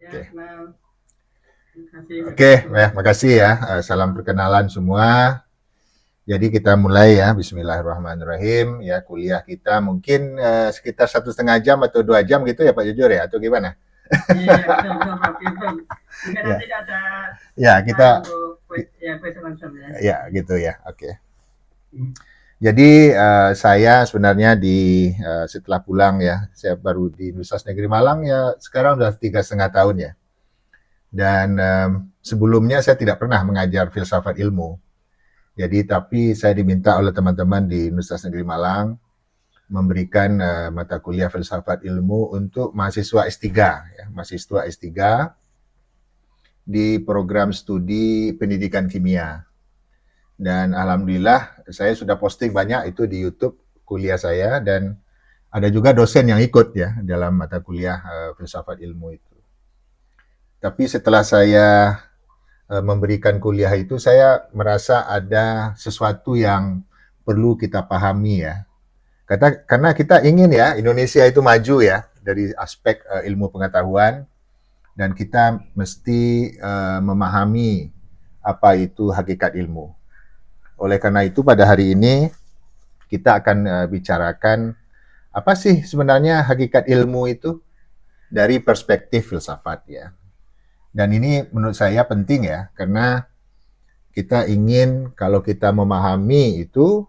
Ya, Oke, kenal. Terima kasih Kak oke, Wisnu. makasih ya. Salam perkenalan semua. Jadi kita mulai ya, Bismillahirrahmanirrahim. Ya, kuliah kita mungkin sekitar 1,5 jam atau 2 jam gitu ya Pak Jujur ya, atau gimana? Iya, betul, betul, Prof. Iya, betul. Jika nanti Ya, ada ya time kita, untuk ya, question answer ya. ya gitu ya. Oke. Jadi saya sebenarnya setelah pulang ya, saya baru di Universitas Negeri Malang ya, sekarang udah 3,5 tahun ya. Dan sebelumnya saya tidak pernah mengajar filsafat ilmu. Jadi tapi saya diminta oleh teman-teman di Universitas Negeri Malang memberikan mata kuliah filsafat ilmu untuk mahasiswa S3 ya, mahasiswa S3 di program studi pendidikan kimia. Dan alhamdulillah saya sudah posting banyak itu di YouTube kuliah saya, dan ada juga dosen yang ikut ya dalam mata kuliah filsafat ilmu itu. Tapi setelah saya memberikan kuliah itu, saya merasa ada sesuatu yang perlu kita pahami ya. Karena kita ingin ya Indonesia itu maju ya dari aspek ilmu pengetahuan, dan kita mesti memahami apa itu hakikat ilmu. Oleh karena itu pada hari ini kita akan bicarakan apa sih sebenarnya hakikat ilmu itu dari perspektif filsafat ya. Dan ini menurut saya penting ya, karena kita ingin kalau kita memahami itu,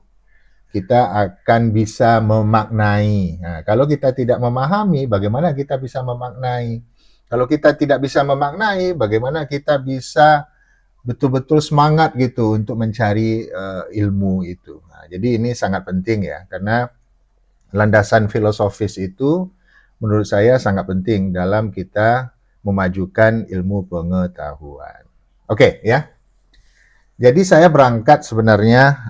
kita akan bisa memaknai. Nah, kalau kita tidak memahami, bagaimana kita bisa memaknai? Kalau kita tidak bisa memaknai, bagaimana kita bisa betul-betul semangat gitu untuk mencari ilmu itu. Nah, jadi ini sangat penting ya, karena landasan filosofis itu menurut saya sangat penting dalam kita memajukan ilmu pengetahuan. Oke ya. Jadi saya berangkat sebenarnya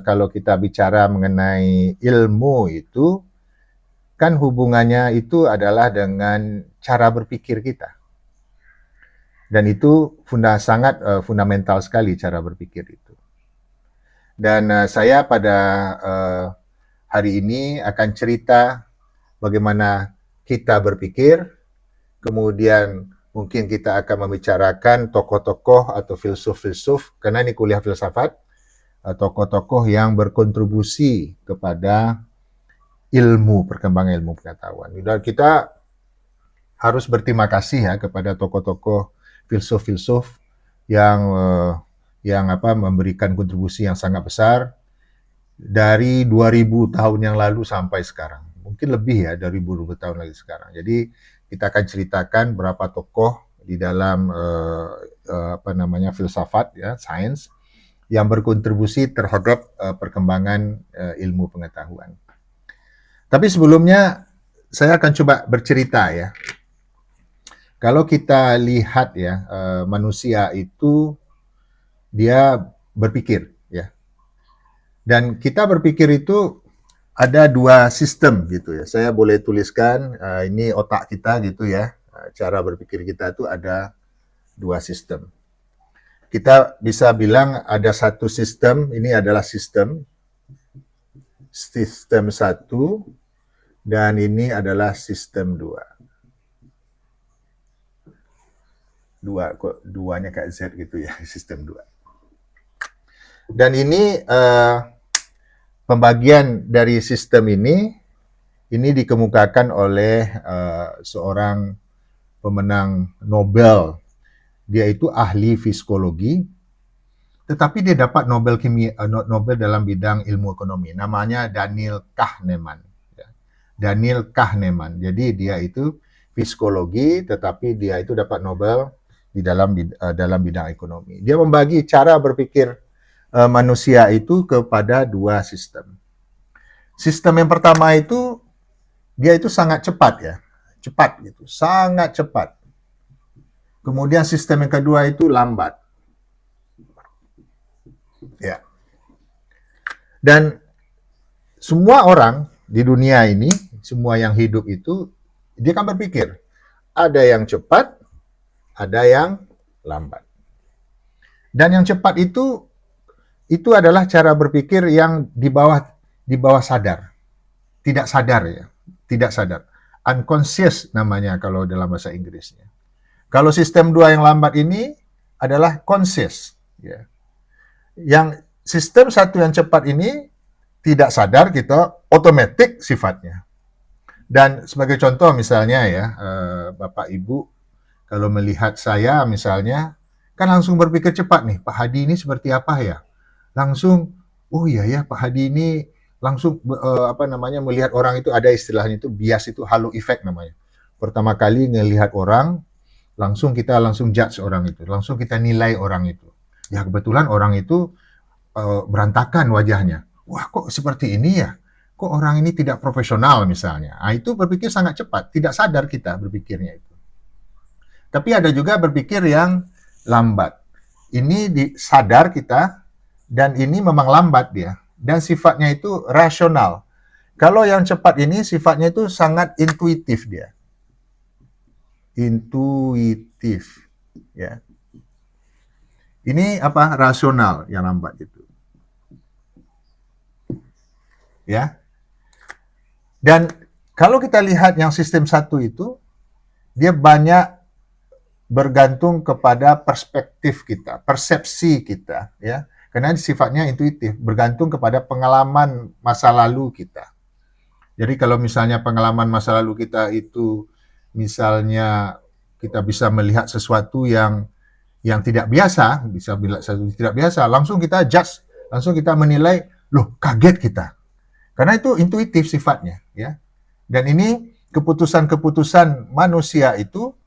kalau kita bicara mengenai ilmu itu kan hubungannya itu adalah dengan cara berpikir kita. Dan itu sangat fundamental sekali cara berpikir itu. Dan saya pada hari ini akan cerita bagaimana kita berpikir, kemudian mungkin kita akan membicarakan tokoh-tokoh atau filsuf-filsuf, karena ini kuliah filsafat, tokoh-tokoh yang berkontribusi kepada perkembangan ilmu pengetahuan. Dan kita harus berterima kasih ya kepada tokoh-tokoh filsuf-filsuf yang memberikan kontribusi yang sangat besar dari 2000 tahun yang lalu sampai sekarang. Mungkin lebih ya dari 2000 tahun lagi sekarang. Jadi kita akan ceritakan berapa tokoh di dalam filsafat ya, sains, yang berkontribusi terhadap perkembangan ilmu pengetahuan. Tapi sebelumnya saya akan coba bercerita ya. Kalau kita lihat ya, manusia itu dia berpikir ya. Dan kita berpikir itu ada dua sistem gitu ya. Saya boleh tuliskan ini otak kita gitu ya. Cara berpikir kita itu ada dua sistem. Kita bisa bilang ada satu sistem, ini adalah sistem satu, dan ini adalah sistem dua. Kok duanya kayak Z gitu ya, sistem dua. Dan ini pembagian dari sistem ini dikemukakan oleh seorang pemenang Nobel. Dia itu ahli psikologi, tetapi dia dapat Nobel dalam bidang ilmu ekonomi. Namanya Daniel Kahneman. Daniel Kahneman. Jadi dia itu psikologi, tetapi dia itu dapat Nobel di dalam bidang ekonomi. Dia membagi cara berpikir manusia itu kepada dua sistem. Sistem yang pertama itu dia itu sangat cepat ya, cepat gitu, sangat cepat. Kemudian sistem yang kedua itu lambat. Ya. Dan semua orang di dunia ini, semua yang hidup itu, dia kan berpikir. Ada yang cepat, ada yang lambat. Dan yang cepat itu adalah cara berpikir yang di bawah sadar. Tidak sadar ya, tidak sadar. Unconscious namanya kalau dalam bahasa Inggrisnya. Kalau sistem 2 yang lambat ini adalah conscious. Ya. Yang sistem 1 yang cepat ini tidak sadar kita otomatis sifatnya. Dan sebagai contoh misalnya ya, Bapak Ibu kalau melihat saya misalnya, kan langsung berpikir cepat nih, Pak Hadi ini seperti apa ya? Langsung, oh iya ya Pak Hadi ini langsung melihat orang itu, ada istilahnya itu bias, itu halo effect namanya. Pertama kali ngelihat orang, kita langsung judge orang itu, langsung kita nilai orang itu. Ya kebetulan orang itu berantakan wajahnya. Wah kok seperti ini ya? Kok orang ini tidak profesional misalnya. Nah, itu berpikir sangat cepat, tidak sadar kita berpikirnya itu. Tapi ada juga berpikir yang lambat. Ini sadar kita, dan ini memang lambat dia. Dan sifatnya itu rasional. Kalau yang cepat ini sifatnya itu sangat intuitif dia. Intuitif. Ya. Ini apa? Rasional yang lambat itu. Ya. Dan kalau kita lihat yang sistem 1 itu, dia banyak bergantung kepada perspektif kita, persepsi kita, ya. Karena sifatnya intuitif, bergantung kepada pengalaman masa lalu kita. Jadi kalau misalnya pengalaman masa lalu kita itu, misalnya kita bisa melihat sesuatu yang tidak biasa, langsung kita judge, langsung kita menilai, loh kaget kita. Karena itu intuitif sifatnya, ya. Dan ini keputusan-keputusan manusia itu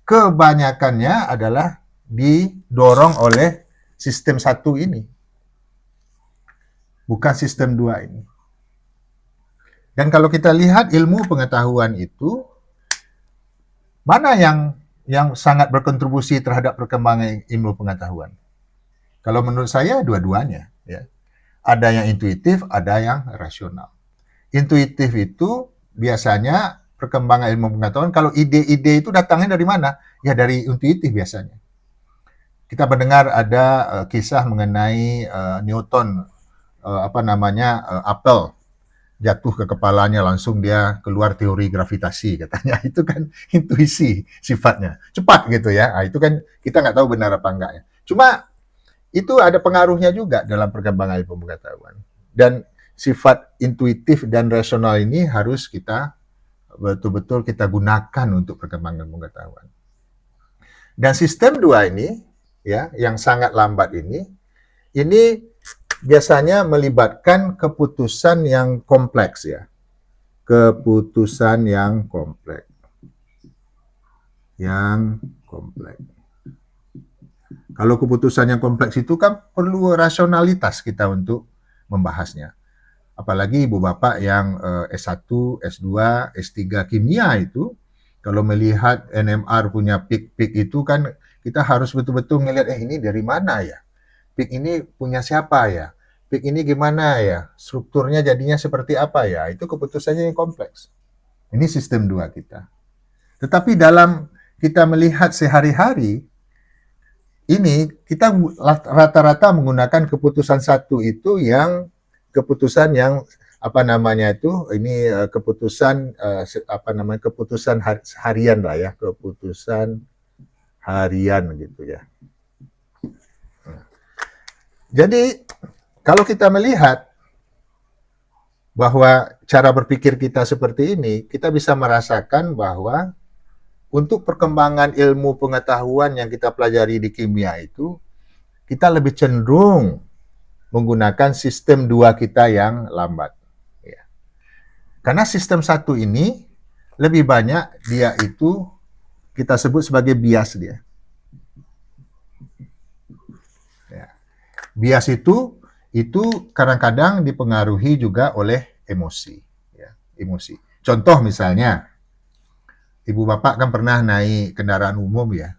kebanyakannya adalah didorong oleh sistem 1 ini. Bukan sistem 2 ini. Dan kalau kita lihat ilmu pengetahuan itu, mana yang sangat berkontribusi terhadap perkembangan ilmu pengetahuan? Kalau menurut saya dua-duanya, ya. Ada yang intuitif, ada yang rasional. Intuitif itu biasanya perkembangan ilmu pengetahuan, kalau ide-ide itu datangnya dari mana? Ya dari intuitif biasanya. Kita mendengar ada kisah mengenai Newton, apel jatuh ke kepalanya, langsung dia keluar teori gravitasi katanya. Itu kan intuisi sifatnya, cepat gitu ya. Nah, itu kan kita nggak tahu benar apa enggak ya. Cuma itu ada pengaruhnya juga dalam perkembangan ilmu pengetahuan. Dan sifat intuitif dan rasional ini harus kita betul-betul kita gunakan untuk perkembangan pengetahuan. Dan sistem 2 ini, ya, yang sangat lambat ini biasanya melibatkan keputusan yang kompleks, ya. Keputusan yang kompleks. Yang kompleks. Kalau keputusan yang kompleks itu kan perlu rasionalitas kita untuk membahasnya. Apalagi ibu bapak yang S1, S2, S3 kimia itu, kalau melihat NMR punya peak itu kan kita harus betul-betul melihat, ini dari mana ya? Peak ini punya siapa ya? Peak ini gimana ya? Strukturnya jadinya seperti apa ya? Itu keputusannya yang kompleks. Ini sistem 2 kita. Tetapi dalam kita melihat sehari-hari, ini kita rata-rata menggunakan keputusan 1 itu yang keputusan yang keputusan keputusan harian lah ya, keputusan harian gitu ya. Jadi kalau kita melihat bahwa cara berpikir kita seperti ini, kita bisa merasakan bahwa untuk perkembangan ilmu pengetahuan yang kita pelajari di kimia itu, kita lebih cenderung menggunakan sistem 2 kita yang lambat. Ya. Karena sistem 1 ini lebih banyak dia itu kita sebut sebagai bias dia. Ya. Bias itu kadang-kadang dipengaruhi juga oleh emosi. Ya, emosi. Contoh misalnya, ibu bapak kan pernah naik kendaraan umum ya,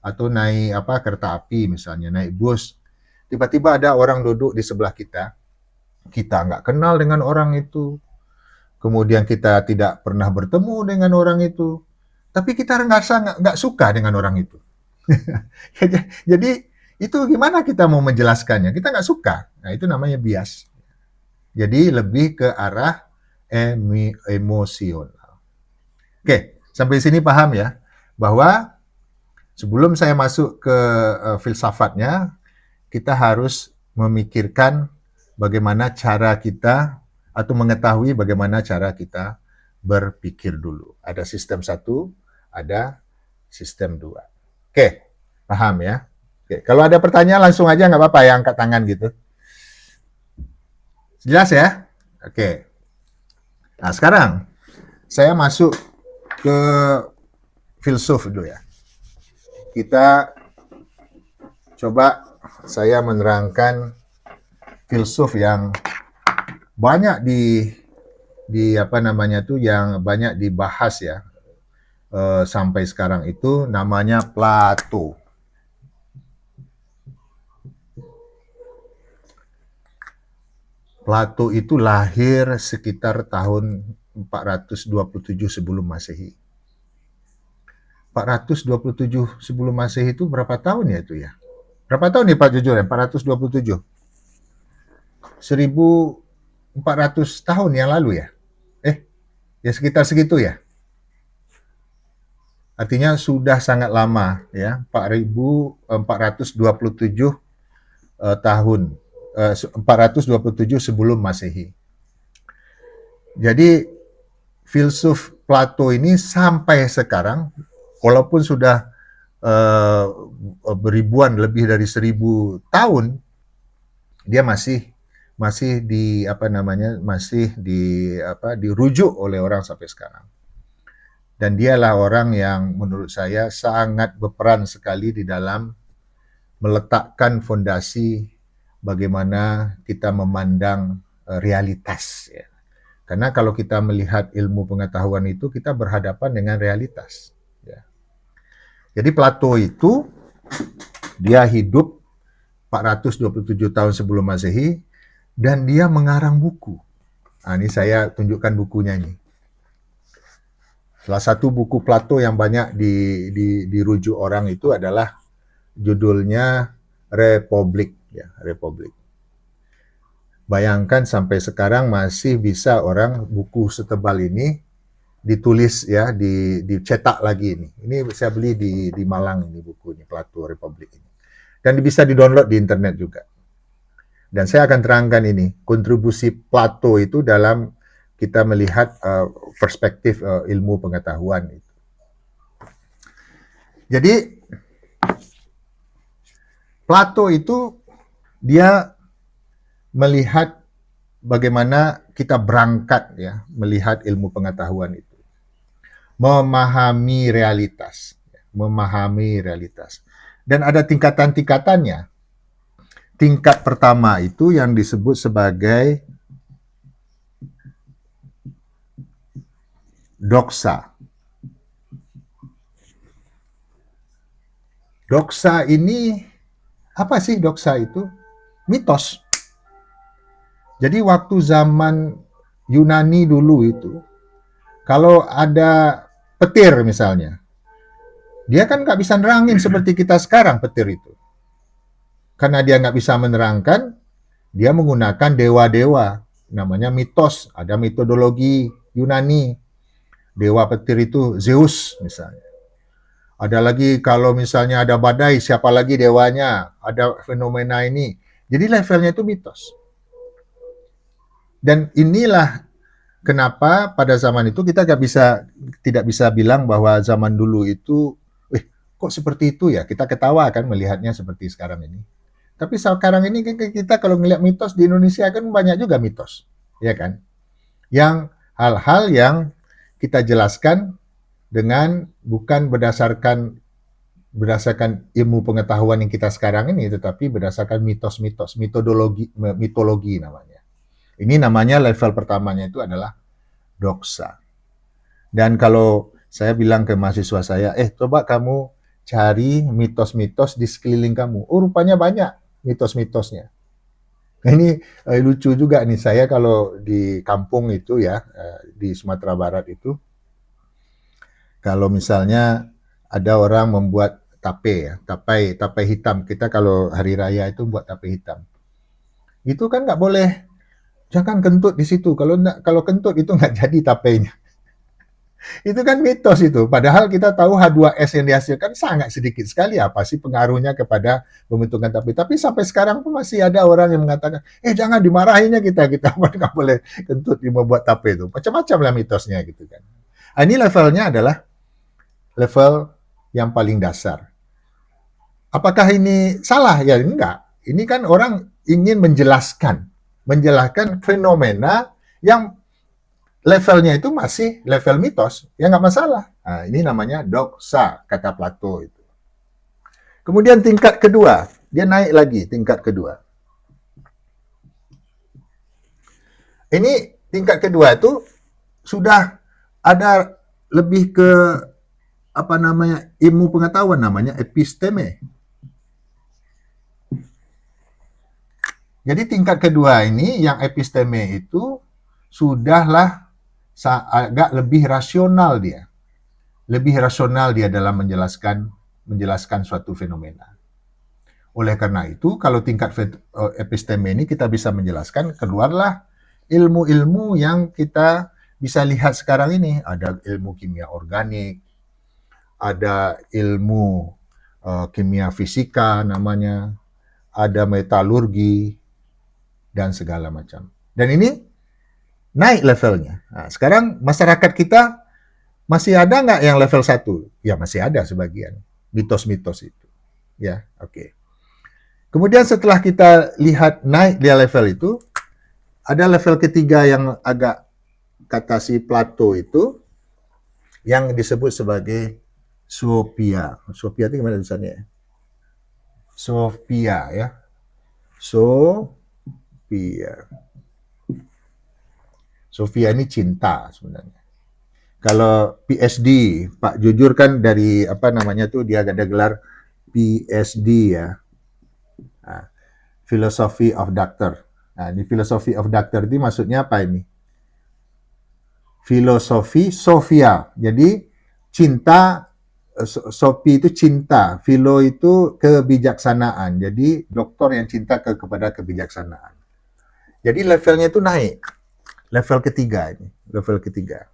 atau naik kereta api misalnya, naik bus. Tiba-tiba ada orang duduk di sebelah kita nggak kenal dengan orang itu, kemudian kita tidak pernah bertemu dengan orang itu, tapi kita nggak suka dengan orang itu. Jadi itu gimana kita mau menjelaskannya? Kita nggak suka. Nah itu namanya bias. Jadi lebih ke arah emosional. Oke, sampai sini paham ya, bahwa Sebelum saya masuk ke filsafatnya, kita harus memikirkan bagaimana cara kita atau mengetahui bagaimana cara kita berpikir dulu. Ada sistem satu, ada sistem dua. Oke, paham ya? Oke, kalau ada pertanyaan langsung aja nggak apa-apa ya, angkat tangan gitu. Jelas ya? Oke. Nah sekarang saya masuk ke filsuf dulu ya. Kita coba saya menerangkan filsuf yang banyak di apa namanya tuh yang banyak dibahas ya sampai sekarang itu namanya Plato. Plato itu lahir sekitar tahun 427 sebelum Masehi. 427 sebelum Masehi itu berapa tahun ya itu ya? Berapa tahun nih Pak jujur ya? 427. 1400 tahun yang lalu ya? Ya sekitar segitu ya. Artinya sudah sangat lama ya, 4427 tahun 427 sebelum Masehi. Jadi filsuf Plato ini sampai sekarang walaupun sudah beribuan lebih dari 1000 tahun dia masih di apa namanya masih dirujuk oleh orang sampai sekarang. Dan dialah orang yang menurut saya sangat berperan sekali di dalam meletakkan fondasi bagaimana kita memandang realitas. Ya. Karena kalau kita melihat ilmu pengetahuan itu, kita berhadapan dengan realitas. Ya. Jadi Plato itu, dia hidup 427 tahun sebelum Masehi, dan dia mengarang buku. Nah, ini saya tunjukkan bukunya ini. Salah satu buku Plato yang banyak dirujuk orang itu adalah judulnya Republik, ya, Republik. Bayangkan sampai sekarang masih bisa orang buku setebal ini ditulis ya, dicetak lagi ini. Ini saya beli di Malang ini buku ini Plato Republik ini. Dan bisa di-download di internet juga. Dan saya akan terangkan ini kontribusi Plato itu dalam kita melihat perspektif ilmu pengetahuan itu. Jadi Plato itu dia melihat bagaimana kita berangkat ya melihat ilmu pengetahuan itu. Memahami realitas, Dan ada tingkatan-tingkatannya. Tingkat pertama itu yang disebut sebagai doksa. Doksa ini, apa sih doksa itu? Mitos. Jadi waktu zaman Yunani dulu itu, kalau ada petir misalnya, dia kan nggak bisa nerangin seperti kita sekarang petir itu. Karena dia nggak bisa menerangkan, dia menggunakan dewa-dewa. Namanya mitos, ada metodologi Yunani. Dewa petir itu Zeus misalnya. Ada lagi kalau misalnya ada badai, siapa lagi dewanya? Ada fenomena ini. Jadi levelnya itu mitos. Dan inilah kenapa pada zaman itu kita tidak bisa bilang bahwa zaman dulu itu, kok seperti itu ya? Kita ketawa kan melihatnya seperti sekarang ini. Tapi sekarang ini kita kalau melihat mitos di Indonesia kan banyak juga mitos, ya kan? Yang hal-hal yang kita jelaskan dengan bukan berdasarkan ilmu pengetahuan yang kita sekarang ini, tetapi berdasarkan mitos-mitos, mitologi namanya. Ini namanya level pertamanya itu adalah doksa. Dan kalau saya bilang ke mahasiswa saya, coba kamu cari mitos-mitos di sekeliling kamu. Oh, rupanya banyak mitos-mitosnya. Ini lucu juga nih, saya kalau di kampung itu ya, di Sumatera Barat itu, kalau misalnya ada orang membuat tape ya, tapai hitam. Kita kalau hari raya itu buat tape hitam. Itu kan nggak boleh, jangan kentut di situ. Kalau kentut itu nggak jadi tapenya. Itu kan mitos itu. Padahal kita tahu H2S yang dihasilkan sangat sedikit sekali. Apa sih pengaruhnya kepada pembentukan tape? Tapi sampai sekarang pun masih ada orang yang mengatakan, jangan dimarahinnya kita nggak boleh kentut membuat tape itu. Macam-macam lah mitosnya gitu kan. Ini levelnya adalah level yang paling dasar. Apakah ini salah? Ya enggak. Ini kan orang ingin menjelaskan fenomena yang levelnya itu masih level mitos, ya nggak masalah. Nah, ini namanya doxa, kata Plato itu. Kemudian tingkat kedua, dia naik lagi tingkat kedua. Ini tingkat kedua itu sudah ada lebih ke ilmu pengetahuan, namanya episteme. Jadi tingkat kedua ini yang episteme itu sudahlah agak lebih rasional dia. Lebih rasional dia dalam menjelaskan suatu fenomena. Oleh karena itu, kalau tingkat episteme ini kita bisa menjelaskan, keluarlah ilmu-ilmu yang kita bisa lihat sekarang ini. Ada ilmu kimia organik, ada ilmu kimia fisika namanya, ada metalurgi, dan segala macam. Dan ini naik levelnya. Nah, sekarang masyarakat kita masih ada nggak yang level 1? Ya masih ada sebagian. Mitos-mitos itu. Ya, oke. Kemudian setelah kita lihat naik dia level itu, ada level ketiga yang agak kata si Plato itu, yang disebut sebagai Sophia. Sophia itu gimana tulisannya? Sophia ya. Sophia. Sophia ini cinta sebenarnya. Kalau PhD, Pak Jujur kan dari dia ada gelar PhD ya. Nah, Philosophy of Doctor. Nah, ini Philosophy of Doctor ini maksudnya apa ini? Filosofi Sophia. Jadi cinta, Sophie itu cinta, philo itu kebijaksanaan. Jadi dokter yang cinta kepada kebijaksanaan. Jadi levelnya itu naik. Level ketiga ini, level ketiga.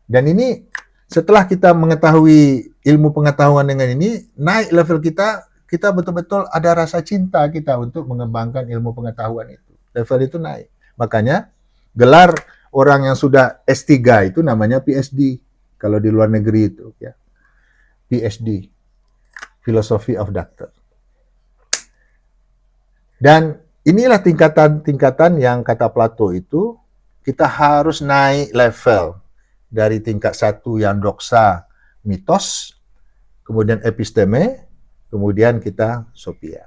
Dan ini setelah kita mengetahui ilmu pengetahuan dengan ini, naik level kita betul-betul ada rasa cinta kita untuk mengembangkan ilmu pengetahuan itu. Level itu naik. Makanya gelar orang yang sudah S3 itu namanya PhD. Kalau di luar negeri itu ya. PhD. Philosophy of Doctor. Dan inilah tingkatan-tingkatan yang kata Plato itu kita harus naik level. Dari tingkat 1 yang doxa, mitos, kemudian episteme, kemudian kita sophia.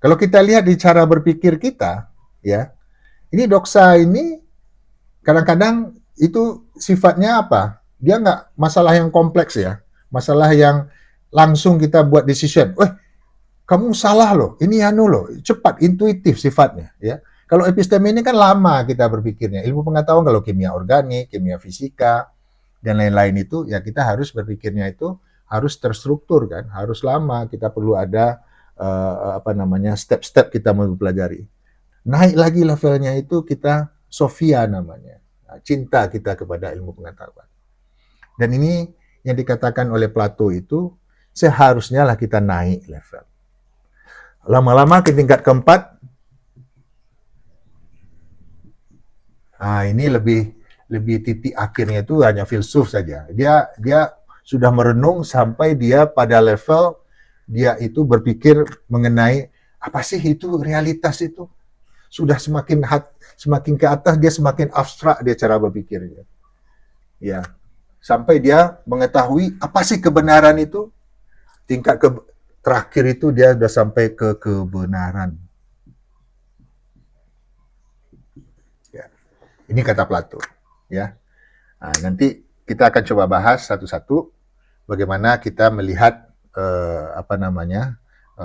Kalau kita lihat di cara berpikir kita, ya, ini doxa ini kadang-kadang itu sifatnya apa? Dia nggak masalah yang kompleks ya, masalah yang langsung kita buat decision. Kamu salah loh, ini loh, cepat, intuitif sifatnya, ya. Kalau episteme ini kan lama kita berpikirnya. Ilmu pengetahuan kalau kimia organik, kimia fisika, dan lain-lain itu, ya kita harus berpikirnya itu harus terstruktur kan, harus lama. Kita perlu ada step-step kita mempelajari. Naik lagi levelnya itu kita Sophia namanya. Cinta kita kepada ilmu pengetahuan. Dan ini yang dikatakan oleh Plato itu seharusnya lah kita naik level. Lama-lama ke tingkat keempat, ini lebih titik akhirnya itu hanya filsuf saja. Dia sudah merenung sampai dia pada level dia itu berpikir mengenai apa sih itu realitas itu. Sudah semakin ke atas dia semakin abstrak dia cara berpikirnya. Ya. Sampai dia mengetahui apa sih kebenaran itu. Tingkat terakhir itu dia sudah sampai ke kebenaran. Ini kata Plato, ya. Nah, nanti kita akan coba bahas satu-satu bagaimana kita melihat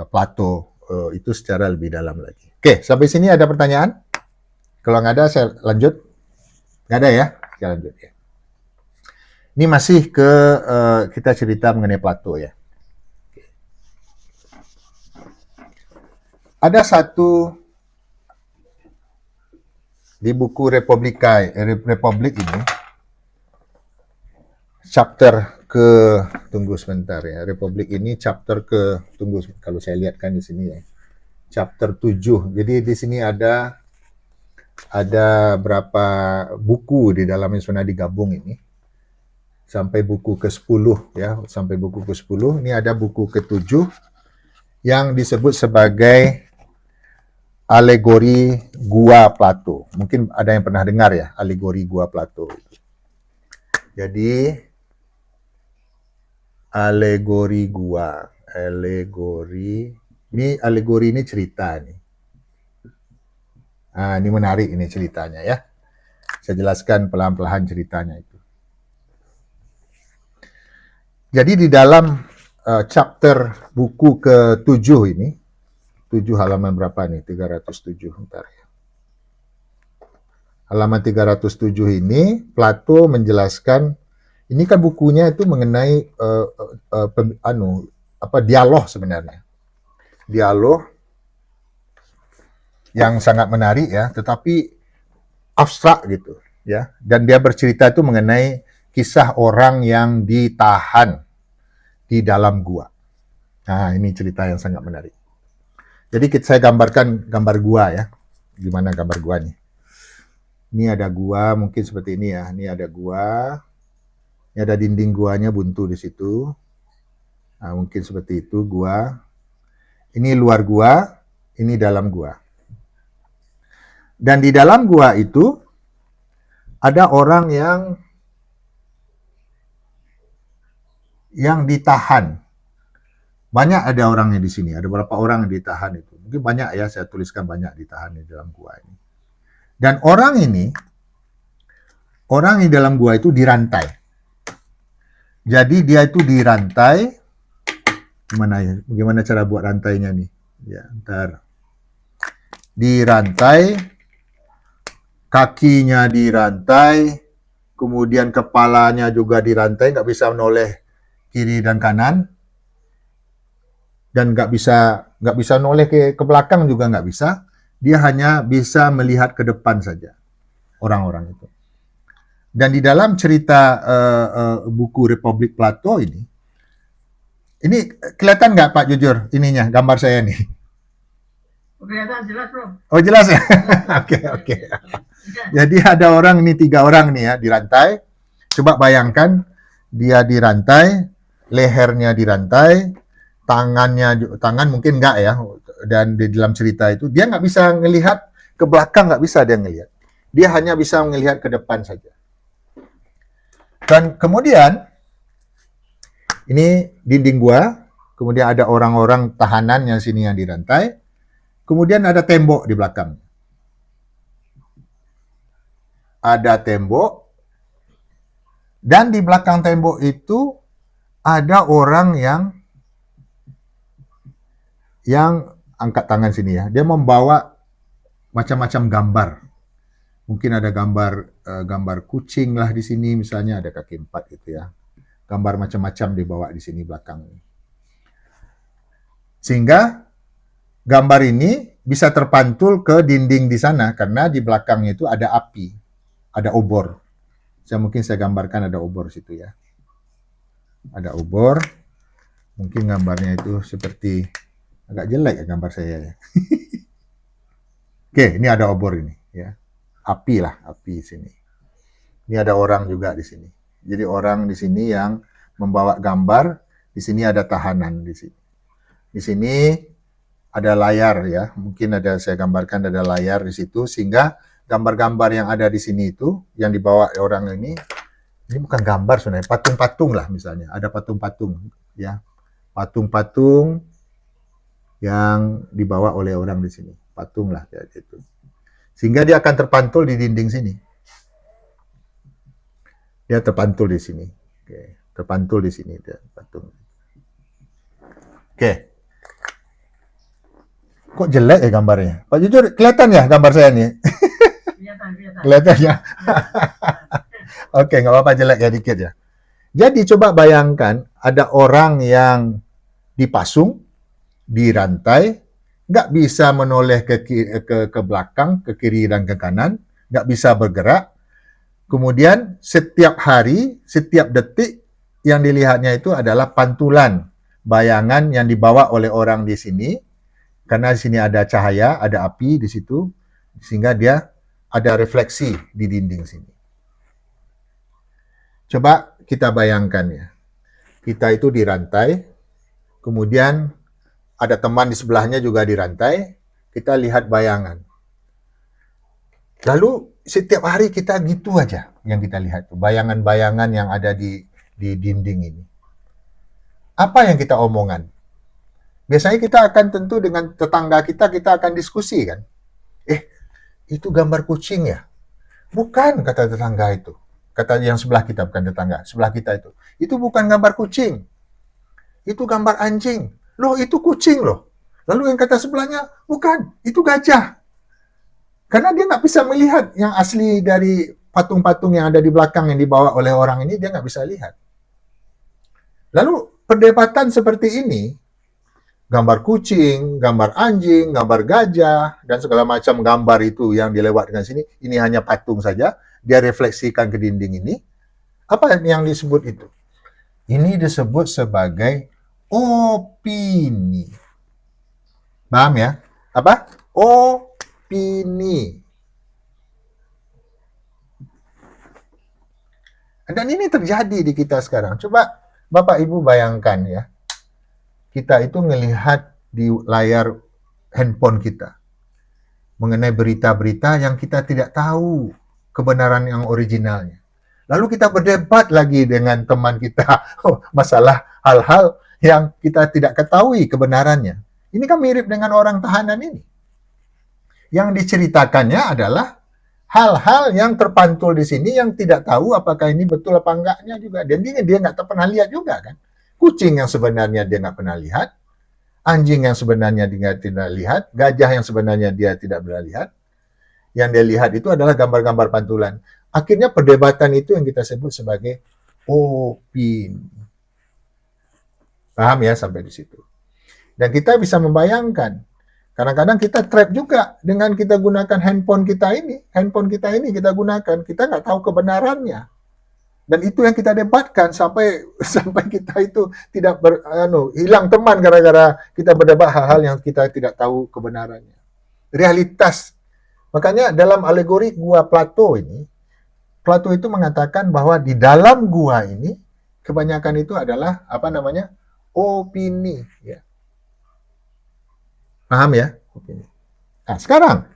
Plato itu secara lebih dalam lagi. Oke, sampai sini ada pertanyaan? Kalau nggak ada, saya lanjut. Nggak ada ya? Saya lanjut ya. Ini masih kita cerita mengenai Plato ya. Oke. Ada satu di buku Republik ini chapter ke, tunggu sebentar ya, Republik ini chapter ke, tunggu kalau saya lihat kan di sini ya, chapter 7. Jadi di sini ada berapa buku di dalamnya sebenarnya digabung ini. Sampai buku ke-10 ya, sampai buku ke-10. Ini ada buku ke-7 yang disebut sebagai alegori Gua Plato. Mungkin ada yang pernah dengar ya, alegori Gua Plato. Jadi alegori gua, alegori ini cerita nih. Ini menarik ini ceritanya ya. Saya jelaskan pelan-pelan ceritanya itu. Jadi di dalam chapter buku ke-7 ini, 7 halaman berapa nih? 307, bentar ya. Halaman 307 ini, Plato menjelaskan, ini kan bukunya itu mengenai dialog sebenarnya. Dialog yang sangat menarik ya, tetapi abstrak gitu ya. Dan dia bercerita itu mengenai kisah orang yang ditahan di dalam gua. Nah, ini cerita yang sangat menarik. Jadi saya gambarkan gambar gua ya. Gimana gambar gua nih? Ini ada gua, mungkin seperti ini ya. Ini ada gua. Ini ada dinding guanya buntu di situ. Nah, mungkin seperti itu gua. Ini luar gua, ini dalam gua. Dan di dalam gua itu ada orang yang ditahan. Banyak ada orangnya di sini, ada beberapa orang yang ditahan itu. Mungkin banyak ya, saya tuliskan banyak ditahan di dalam gua ini. Dan orang di dalam gua itu dirantai. Jadi dia itu dirantai, gimana cara buat rantainya nih? Ya, ntar. Dirantai, kakinya dirantai, kemudian kepalanya juga dirantai, nggak bisa menoleh kiri dan kanan, dan nggak bisa noleh ke belakang juga nggak bisa. Dia hanya bisa melihat ke depan saja, orang-orang itu. Dan di dalam cerita buku Republik Plato ini kelihatan nggak Pak jujur ininya, gambar saya nih? Kelihatan jelas bro. Oh jelas ya? Oke. Jadi ada orang ini, 3 orang nih ya, dirantai. Coba bayangkan, dia dirantai, lehernya dirantai, tangan mungkin enggak ya, dan di dalam cerita itu dia nggak bisa ngelihat ke belakang, nggak bisa dia ngelihat. Dia hanya bisa melihat ke depan saja. Dan kemudian ini dinding gua, kemudian ada orang-orang tahanan yang sini yang dirantai, kemudian ada tembok di belakang. Ada tembok, dan di belakang tembok itu ada orang yang angkat tangan sini ya. Dia membawa macam-macam gambar. Mungkin ada gambar kucing lah di sini, misalnya ada kaki 4 gitu ya. Gambar macam-macam dibawa di sini belakang. Sehingga gambar ini bisa terpantul ke dinding di sana karena di belakangnya itu ada api, ada obor. Mungkin saya gambarkan ada obor situ ya. Ada obor. Mungkin gambarnya itu seperti agak jelek ya gambar saya ya. Oke, ini ada obor ini ya. Api sini. Ini ada orang juga di sini. Jadi orang di sini yang membawa gambar, di sini ada tahanan di sini. Di sini ada layar ya. Mungkin saya gambarkan ada layar di situ sehingga gambar-gambar yang ada di sini itu yang dibawa orang ini bukan gambar sebenarnya, patung-patung lah misalnya. Ada patung-patung ya. Patung-patung yang dibawa oleh orang di sini. Patung lah kayak gitu. Sehingga dia akan terpantul di dinding sini. Dia terpantul di sini. Oke, terpantul di sini dia patung. Oke. Kok jelek ya gambarnya? Pak jujur kelihatan ya gambar saya nih? Kelihatan ya? Oke, nggak apa-apa jelek ya dikit ya. Jadi coba bayangkan ada orang yang dipasung, dirantai, nggak bisa menoleh ke belakang, ke kiri dan ke kanan, nggak bisa bergerak, Kemudian setiap hari, setiap detik yang dilihatnya itu adalah pantulan bayangan yang dibawa oleh orang di sini, karena di sini ada cahaya, ada api di situ, sehingga dia ada refleksi di dinding sini. Coba kita bayangkan ya, kita itu dirantai, kemudian ada teman di sebelahnya juga dirantai, kita lihat bayangan. Lalu setiap hari kita gitu aja yang kita lihat tuh, bayangan-bayangan yang ada di dinding ini. Apa yang kita omongan? Biasanya kita akan tentu dengan tetangga kita akan diskusi kan. Itu gambar kucing ya? Bukan, kata tetangga itu. Kata yang sebelah kita, bukan tetangga, sebelah kita itu. Itu bukan gambar kucing. Itu gambar anjing. Loh, itu kucing loh. Lalu yang kata sebelahnya, bukan, itu gajah. Karena dia nggak bisa melihat yang asli dari patung-patung yang ada di belakang yang dibawa oleh orang ini, dia nggak bisa lihat. Lalu perdebatan seperti ini, gambar kucing, gambar anjing, gambar gajah, dan segala macam gambar itu yang dilewatkan sini, ini hanya patung saja, dia refleksikan ke dinding ini. Apa yang disebut itu? Ini disebut sebagai opini. Paham ya? Apa? Opini. Dan ini terjadi di kita sekarang. Coba Bapak Ibu bayangkan ya. Kita itu melihat di layar handphone kita mengenai berita-berita yang kita tidak tahu kebenaran yang originalnya. Lalu kita berdebat lagi dengan teman kita masalah hal-hal yang kita tidak ketahui kebenarannya. Ini kan mirip dengan orang tahanan ini. Yang diceritakannya adalah hal-hal yang terpantul di sini yang tidak tahu apakah ini betul apa enggaknya juga. Dan dia nggak pernah lihat juga kan. Kucing yang sebenarnya dia nggak pernah lihat, anjing yang sebenarnya dia tidak lihat, gajah yang sebenarnya dia tidak pernah lihat. Yang dia lihat itu adalah gambar-gambar pantulan. Akhirnya perdebatan itu yang kita sebut sebagai opini. Paham ya sampai di situ? Dan kita bisa membayangkan, kadang-kadang kita trap juga dengan kita gunakan handphone kita ini. Handphone kita ini kita gunakan, kita nggak tahu kebenarannya. Dan itu yang kita debatkan sampai kita itu tidak hilang teman gara-gara kita berdebat hal-hal yang kita tidak tahu kebenarannya. Realitas. Makanya dalam alegori gua Plato ini, Plato itu mengatakan bahwa di dalam gua ini kebanyakan itu adalah opini. Ya. Paham ya? Opini. Nah, sekarang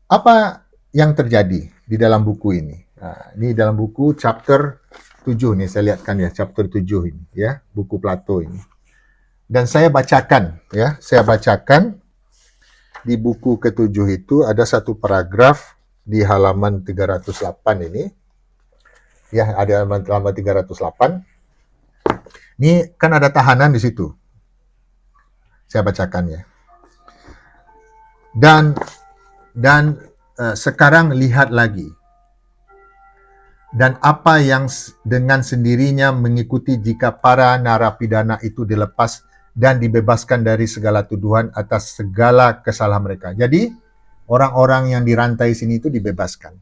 apa yang terjadi di dalam buku ini? Nah, ini dalam buku chapter 7 nih, saya lihatkan ya, chapter 7 ini ya, buku Plato ini. Dan saya bacakan ya, di buku ke-7 itu ada satu paragraf di halaman 308 ini. Ya, ada halaman 308. Ini kan ada tahanan di situ. Saya bacakan ya. Dan sekarang lihat lagi. Dan apa yang dengan sendirinya mengikuti jika para narapidana itu dilepas dan dibebaskan dari segala tuduhan atas segala kesalahan mereka. Jadi, orang-orang yang dirantai sini itu dibebaskan.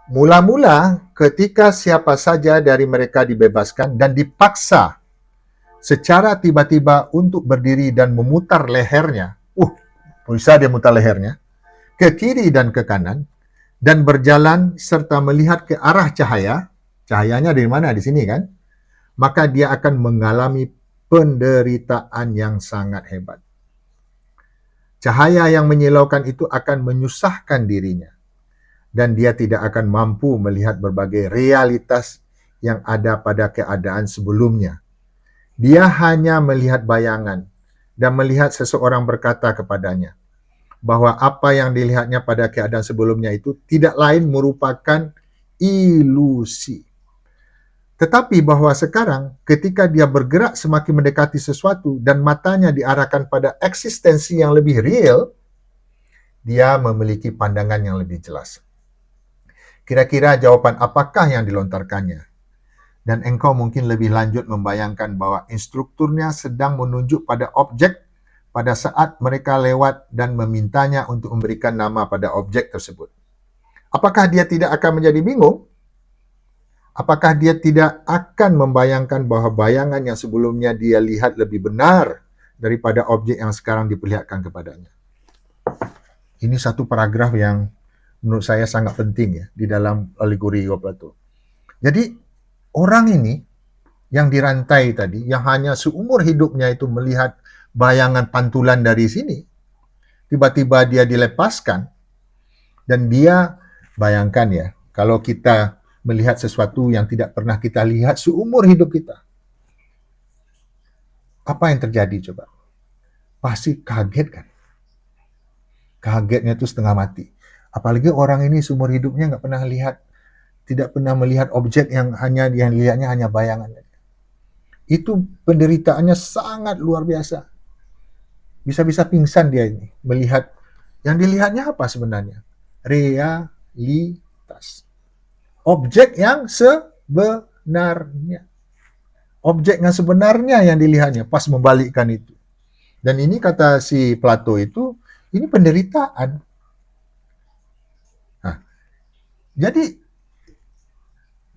Mula-mula ketika siapa saja dari mereka dibebaskan dan dipaksa secara tiba-tiba untuk berdiri dan memutar lehernya, bisa dia mutar lehernya, ke kiri dan ke kanan, dan berjalan serta melihat ke arah cahaya, cahayanya dari mana? Di sini kan? Maka dia akan mengalami penderitaan yang sangat hebat. Cahaya yang menyilaukan itu akan menyusahkan dirinya, dan dia tidak akan mampu melihat berbagai realitas yang ada pada keadaan sebelumnya. Dia hanya melihat bayangan dan melihat seseorang berkata kepadanya bahwa apa yang dilihatnya pada keadaan sebelumnya itu tidak lain merupakan ilusi. Tetapi bahwa sekarang ketika dia bergerak semakin mendekati sesuatu dan matanya diarahkan pada eksistensi yang lebih real, dia memiliki pandangan yang lebih jelas. Kira-kira jawaban apakah yang dilontarkannya? Dan engkau mungkin lebih lanjut membayangkan bahwa instrukturnya sedang menunjuk pada objek pada saat mereka lewat dan memintanya untuk memberikan nama pada objek tersebut. Apakah dia tidak akan menjadi bingung? Apakah dia tidak akan membayangkan bahwa bayangan yang sebelumnya dia lihat lebih benar daripada objek yang sekarang diperlihatkan kepadanya? Ini satu paragraf yang menurut saya sangat penting ya di dalam alegori Gua Plato. Jadi orang ini yang dirantai tadi, yang hanya seumur hidupnya itu melihat bayangan pantulan dari sini, tiba-tiba dia dilepaskan dan dia, bayangkan ya, kalau kita melihat sesuatu yang tidak pernah kita lihat seumur hidup kita, apa yang terjadi coba? Pasti kaget kan? Kagetnya itu setengah mati. Apalagi orang ini seumur hidupnya nggak pernah lihat, tidak pernah melihat objek yang lihatnya hanya bayangan. Itu penderitaannya sangat luar biasa. Bisa-bisa pingsan dia ini melihat yang dilihatnya apa sebenarnya? Realitas. Objek yang sebenarnya. Objek yang sebenarnya yang dilihatnya pas membalikkan itu. Dan ini kata si Plato itu, ini penderitaan. Nah, jadi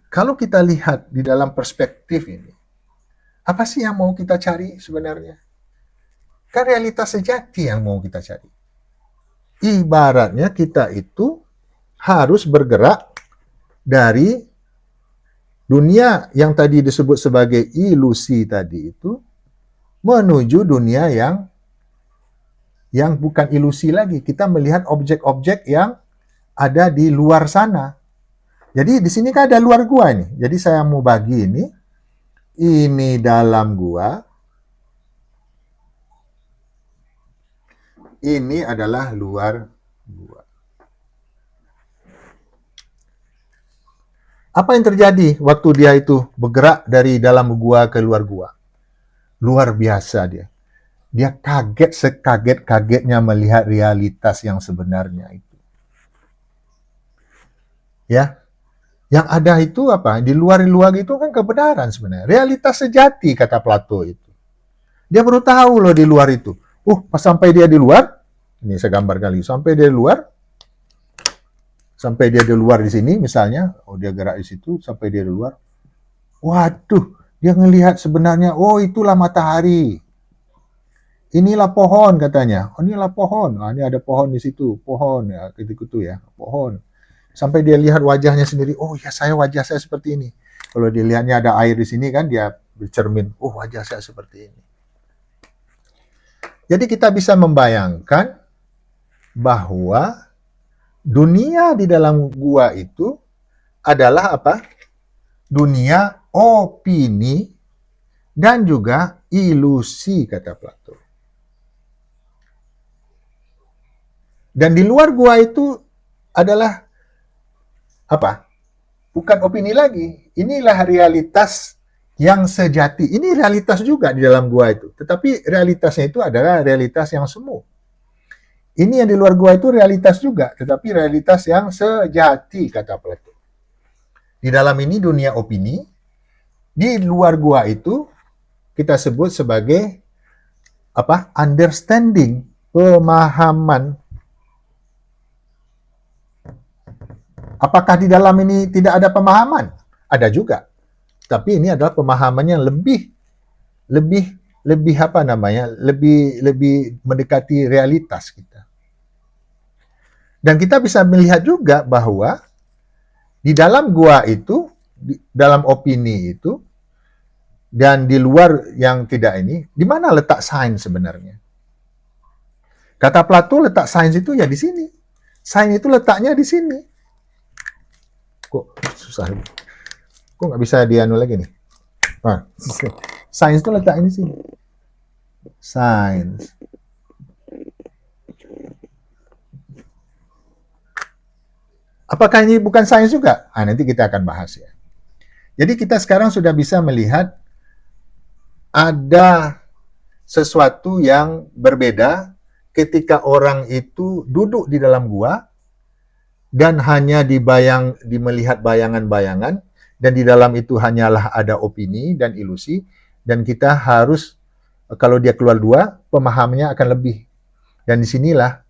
kalau kita lihat di dalam perspektif ini, apa sih yang mau kita cari sebenarnya? Kan realitas sejati yang mau kita cari. Ibaratnya kita itu harus bergerak dari dunia yang tadi disebut sebagai ilusi tadi itu menuju dunia yang bukan ilusi lagi. Kita melihat objek-objek yang ada di luar sana. Jadi di sini kan ada luar gua nih. Jadi saya mau bagi ini dalam gua, ini adalah luar gua. Apa yang terjadi waktu dia itu bergerak dari dalam gua ke luar gua? Luar biasa dia. Dia kaget sekaget-kagetnya melihat realitas yang sebenarnya itu. Ya, yang ada itu apa? Di luar itu kan kebenaran sebenarnya. Realitas sejati kata Plato itu. Dia baru tahu loh di luar itu. Pas sampai dia di luar, ini saya gambarkan lagi. Sampai dia di luar di sini misalnya, dia gerak di situ sampai dia di luar. Waduh, dia ngelihat sebenarnya, itulah matahari. Inilah pohon katanya. Inilah pohon. Ini ada pohon di situ, pohon ya, gitu ya, pohon. Sampai dia lihat wajahnya sendiri, wajah saya seperti ini. Kalau dilihatnya ada air di sini kan dia bercermin, wajah saya seperti ini. Jadi kita bisa membayangkan bahwa dunia di dalam gua itu adalah apa? Dunia opini dan juga ilusi kata Plato. Dan di luar gua itu adalah apa? Bukan opini lagi. Inilah realitas yang sejati. Ini realitas juga di dalam gua itu. Tetapi realitasnya itu adalah realitas yang semu. Ini yang di luar gua itu realitas juga, tetapi realitas yang sejati kata Plato. Di dalam ini dunia opini, di luar gua itu kita sebut sebagai apa? Understanding, pemahaman. Apakah di dalam ini tidak ada pemahaman? Ada juga. Tapi ini adalah pemahaman yang lebih apa namanya? Lebih mendekati realitas kita. Dan kita bisa melihat juga bahwa di dalam gua itu, dalam opini itu, dan di luar yang tidak ini, di mana letak sains sebenarnya? Kata Plato, letak sains itu ya di sini. Sains itu letaknya di sini. Kok susah? Kok nggak bisa dianu lagi nih? Sains itu letaknya di sini. Sains. Apakah ini bukan sains juga? Nanti kita akan bahas ya. Jadi kita sekarang sudah bisa melihat ada sesuatu yang berbeda ketika orang itu duduk di dalam gua dan hanya melihat bayangan-bayangan dan di dalam itu hanyalah ada opini dan ilusi dan kita harus kalau dia keluar dua pemahamannya akan lebih dan disinilah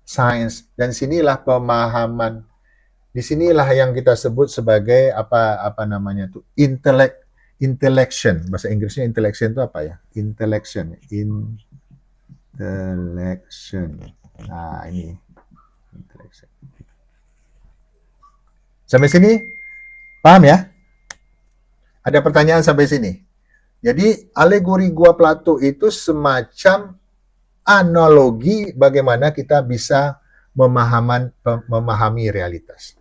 sains dan sinilah pemahaman disinilah yang kita sebut sebagai apa namanya tuh intellection. Bahasa Inggrisnya intellection itu apa ya? Intellection. Nah, ini intellection. Sampai sini paham ya? Ada pertanyaan sampai sini? Jadi alegori gua Plato itu semacam analogi bagaimana kita bisa memahami realitas.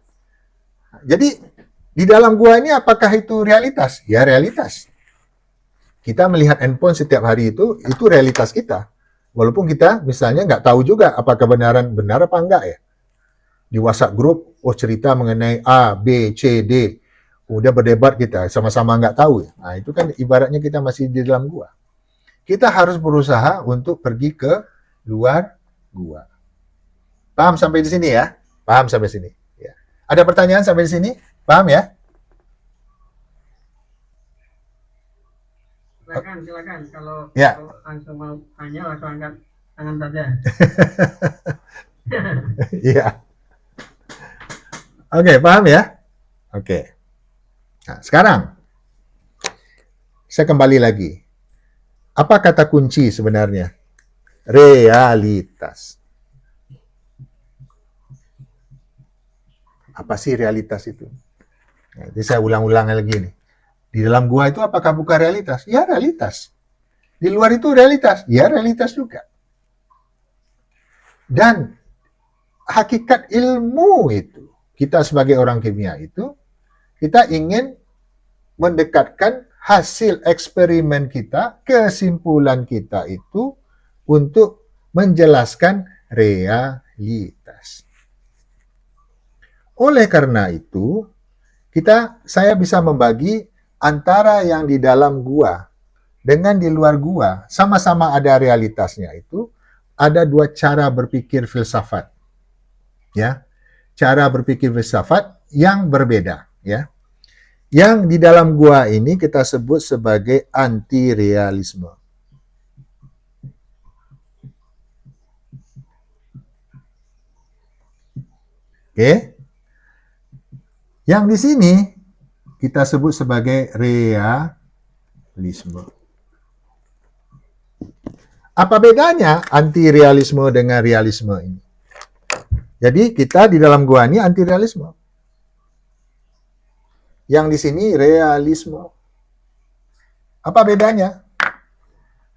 Jadi di dalam gua ini apakah itu realitas? Ya realitas. Kita melihat handphone setiap hari itu realitas kita. Walaupun kita misalnya nggak tahu juga apakah benar apa enggak ya. Di WhatsApp grup, cerita mengenai A, B, C, D. Udah berdebat kita, sama-sama nggak tahu. Nah, itu kan ibaratnya kita masih di dalam gua. Kita harus berusaha untuk pergi ke luar gua. Paham sampai di sini ya? Paham sampai sini? Ya. Ada pertanyaan sampai di sini? Paham ya? Silakan. Kalau, Ya. kalau langsung mau tanya, langsung angkat tangan saja. Iya. Oke, paham ya? Oke. Nah, sekarang saya kembali lagi. Apa kata kunci sebenarnya? Realitas. Apa sih realitas itu? Nah, jadi saya ulang-ulang lagi nih. Di dalam gua itu apakah bukan realitas? Ya, realitas. Di luar itu realitas? Ya, realitas juga. Dan hakikat ilmu itu, kita sebagai orang kimia itu, kita ingin mendekatkan hasil eksperimen kita, kesimpulan kita itu untuk menjelaskan realitas. Oleh karena itu, saya bisa membagi antara yang di dalam gua dengan di luar gua, sama-sama ada realitasnya itu, ada dua cara berpikir filsafat. Ya. Cara berpikir filsafat yang berbeda, ya. Yang di dalam gua ini kita sebut sebagai anti-realisme. Oke? Yang di sini kita sebut sebagai realisme. Apa bedanya anti-realisme dengan realisme ini? Jadi kita di dalam gua ini anti-realisme. Yang di sini realisme. Apa bedanya?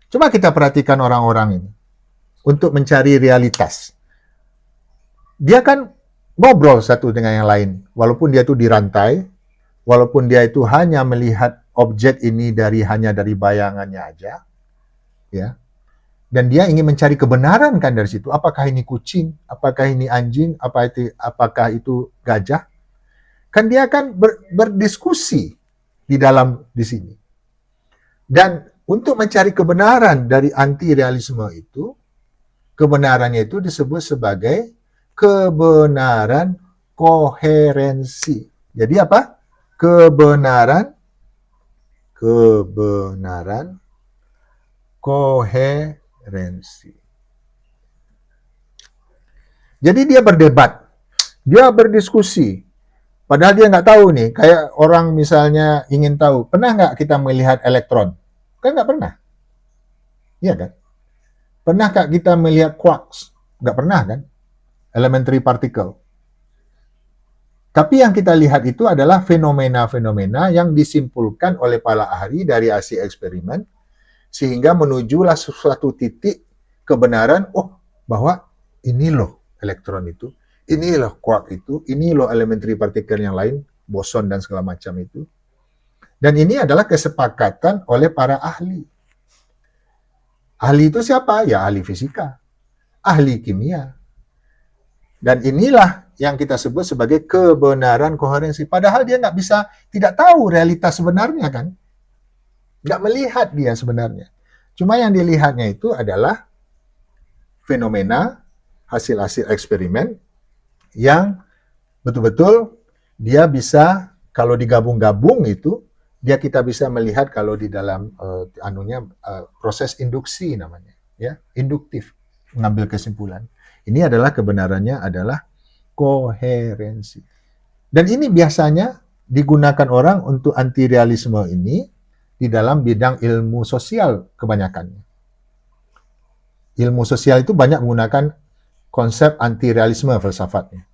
Coba kita perhatikan orang-orang ini untuk mencari realitas. Dia kan ngobrol satu dengan yang lain, walaupun dia itu dirantai, walaupun dia itu hanya melihat objek ini hanya dari bayangannya aja, ya. Dan dia ingin mencari kebenaran kan dari situ. Apakah ini kucing? Apakah ini anjing? Apakah itu gajah? Kan dia akan berdiskusi di sini. Dan untuk mencari kebenaran dari anti-realisme itu, kebenarannya itu disebut sebagai kebenaran koherensi. Jadi apa? Kebenaran koherensi. Jadi dia berdebat, dia berdiskusi. Padahal dia nggak tahu nih, kayak orang misalnya ingin tahu, pernah nggak kita melihat elektron? Kan nggak pernah. Iya kan? Pernah nggak kita melihat quarks? Nggak pernah kan? Elementary particle. Tapi yang kita lihat itu adalah fenomena-fenomena yang disimpulkan oleh para ahli dari hasil eksperimen, sehingga menujulah suatu titik kebenaran, bahwa ini loh elektron itu, ini loh quark itu, ini loh elementary particle yang lain, boson dan segala macam itu. Dan ini adalah kesepakatan oleh para ahli. Ahli itu siapa? Ya ahli fisika, ahli kimia. Dan inilah yang kita sebut sebagai kebenaran koherensi. Padahal dia tidak tahu realitas sebenarnya kan. Nggak melihat dia sebenarnya. Cuma yang dilihatnya itu adalah fenomena, hasil-hasil eksperimen, yang betul-betul dia bisa, kalau digabung-gabung itu, kita bisa melihat kalau di dalam proses induksi namanya, ya, induktif, mengambil kesimpulan. Ini adalah kebenarannya adalah koherensi. Dan ini biasanya digunakan orang untuk anti-realisme ini di dalam bidang ilmu sosial kebanyakannya. Ilmu sosial itu banyak menggunakan konsep anti-realisme filsafatnya.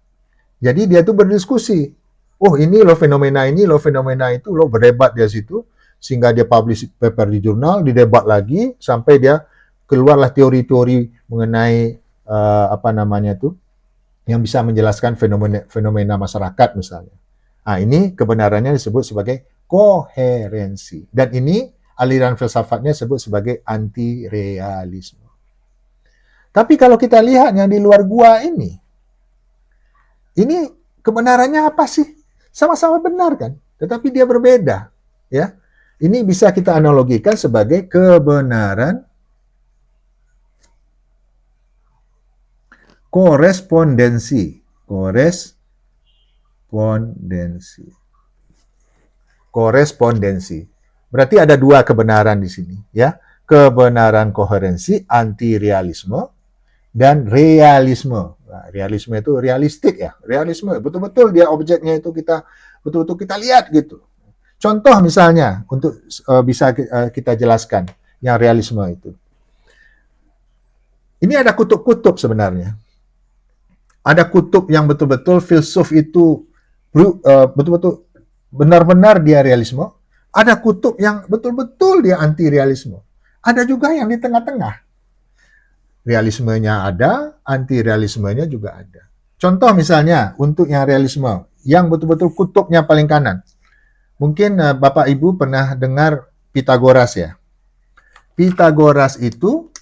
Jadi dia tuh berdiskusi. Oh ini loh fenomena ini, loh fenomena itu, loh berdebat dia situ. Sehingga dia publish paper di jurnal, didebat lagi, sampai dia keluarlah teori-teori mengenai apa namanya tuh, yang bisa menjelaskan fenomena masyarakat misalnya. Nah, ini kebenarannya disebut sebagai koherensi. Dan ini aliran filsafatnya disebut sebagai anti-realisme. Tapi kalau kita lihat yang di luar gua ini kebenarannya apa sih? Sama-sama benar kan? Tetapi dia berbeda. Ya, ini bisa kita analogikan sebagai kebenaran korespondensi. Korespondensi. Berarti ada dua kebenaran di sini, ya. Kebenaran koherensi, anti-realisme, dan realisme. Nah, realisme itu realistik ya. Realisme betul-betul dia objeknya itu betul-betul kita lihat gitu. Contoh misalnya untuk bisa kita jelaskan yang realisme itu. Ini ada kutub-kutub sebenarnya. Ada kutub yang betul-betul filsuf itu betul-betul benar-benar dia realisme. Ada kutub yang betul-betul dia anti-realisme. Ada juga yang di tengah-tengah. Realismenya ada, anti-realismenya juga ada. Contoh misalnya untuk yang realisme, yang betul-betul kutubnya paling kanan. Mungkin Bapak Ibu pernah dengar Pitagoras ya. Pitagoras itu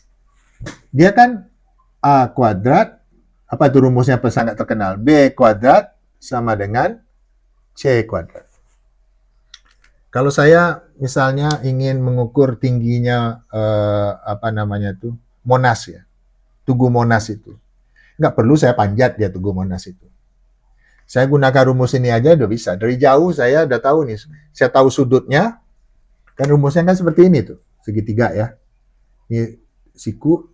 dia kan A kuadrat, apa itu rumusnya sangat terkenal, B kuadrat sama dengan C kuadrat. Kalau saya misalnya ingin mengukur tingginya Monas ya, Tugu Monas itu, nggak perlu saya panjat dia Tugu Monas itu. Saya gunakan rumus ini aja udah bisa. Dari jauh saya udah tahu nih, saya tahu sudutnya, kan rumusnya kan seperti ini tuh, segitiga ya. Ini siku,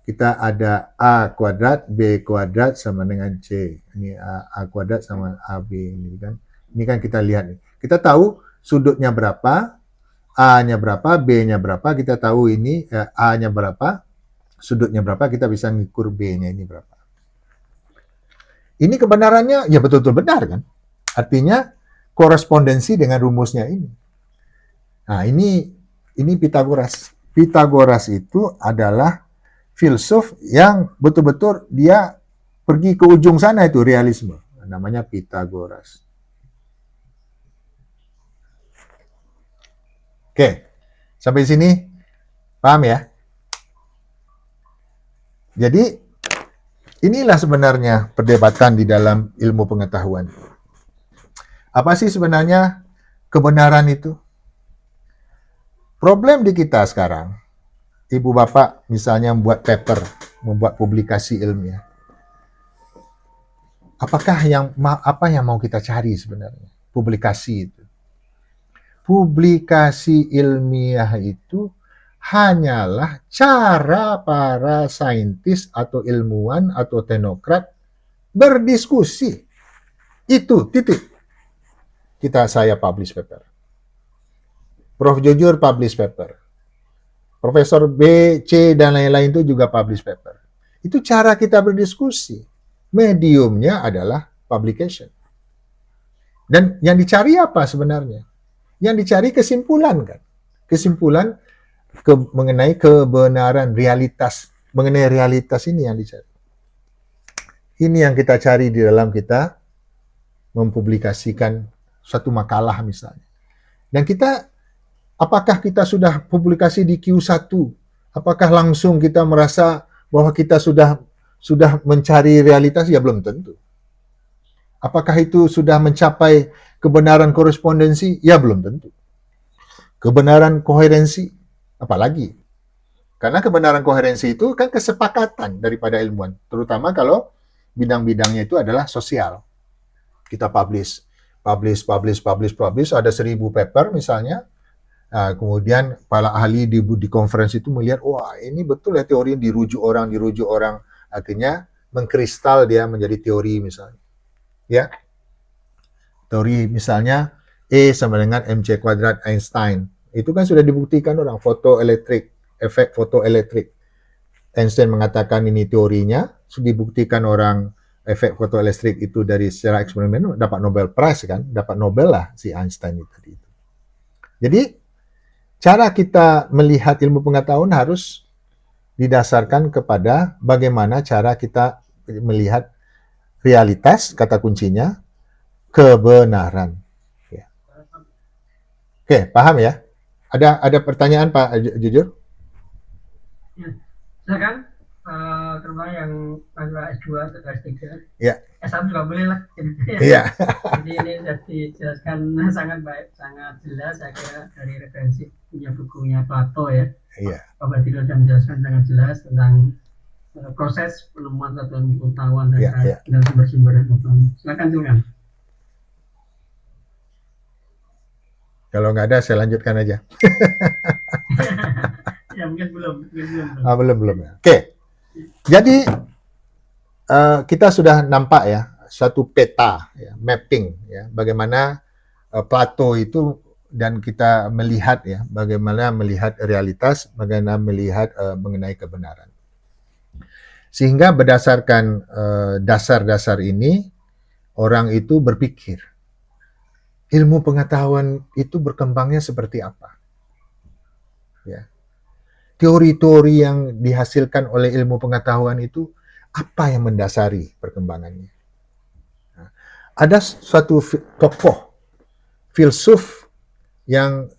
kita ada A kuadrat, B kuadrat sama dengan C. Ini A kuadrat sama AB ini kan. Ini kan kita lihat nih. Kita tahu sudutnya berapa, A-nya berapa, B-nya berapa, kita tahu ini A-nya berapa, sudutnya berapa, kita bisa ngukur B-nya ini berapa. Ini kebenarannya ya betul-betul benar kan? Artinya korespondensi dengan rumusnya ini. Nah, ini Pitagoras. Pitagoras itu adalah filsuf yang betul-betul dia pergi ke ujung sana itu realisme. Namanya Pitagoras. Oke. Sampai sini paham ya? Jadi inilah sebenarnya perdebatan di dalam ilmu pengetahuan. Apa sih sebenarnya kebenaran itu? Problem di kita sekarang, Ibu Bapak misalnya membuat paper, membuat publikasi ilmiah. Apa yang mau kita cari sebenarnya? Publikasi itu. Publikasi ilmiah itu hanyalah cara para saintis atau ilmuwan atau teknokrat berdiskusi. Itu titik. Saya publish paper. Prof. Jujur publish paper. Profesor B, C, dan lain-lain itu juga publish paper. Itu cara kita berdiskusi. Mediumnya adalah publication. Dan yang dicari apa sebenarnya? Yang dicari kesimpulan kan? Kesimpulan mengenai kebenaran realitas. Mengenai realitas ini yang dicari. Ini yang kita cari di dalam kita mempublikasikan suatu makalah misalnya. Dan apakah kita sudah publikasi di Q1? Apakah langsung kita merasa bahwa kita sudah mencari realitas? Ya belum tentu. Apakah itu sudah mencapai kebenaran korespondensi? Ya belum tentu. Kebenaran koherensi? Apalagi. Karena kebenaran koherensi itu kan kesepakatan daripada ilmuwan. Terutama kalau bidang-bidangnya itu adalah sosial. Kita publish, ada 1000 paper misalnya. Nah, kemudian para ahli di konferensi itu melihat, wah ini betul ya teori yang dirujuk orang, akhirnya mengkristal dia menjadi teori misalnya. Ya. Teori misalnya E sama dengan mc kuadrat Einstein. Itu kan sudah dibuktikan orang efek fotoelektrik. Einstein mengatakan ini teorinya, sudah dibuktikan orang efek fotoelektrik itu dari secara eksperimen dapat Nobel Prize kan, dapat Nobel lah si Einstein itu tadi. Jadi cara kita melihat ilmu pengetahuan harus didasarkan kepada bagaimana cara kita melihat realitas, kata kuncinya, kebenaran. Oke, paham ya? Ada pertanyaan Pak Jujur? Ya, silakan. Terutama yang mahasiswa S2 atau S3. Ya. S1 juga boleh lah. Iya. Jadi ini sudah dijelaskan sangat baik, sangat jelas saya kira dari referensi punya bukunya Plato ya. Iya. Pak Badilo dan menjelaskan sangat jelas tentang proses penemuan satuan pengetahuan dan sumber-sumber pengetahuan. Silakan. Kalau nggak ada, saya lanjutkan aja. Ya, mungkin belum. Belum ya. Oke. Jadi kita sudah nampak ya satu peta, ya, mapping, ya, bagaimana Plato itu dan kita melihat ya bagaimana melihat realitas, bagaimana melihat mengenai kebenaran. Sehingga berdasarkan dasar-dasar ini orang itu berpikir ilmu pengetahuan itu berkembangnya seperti apa. Ya. Teori-teori yang dihasilkan oleh ilmu pengetahuan itu apa yang mendasari perkembangannya. Nah, ada suatu tokoh filsuf yang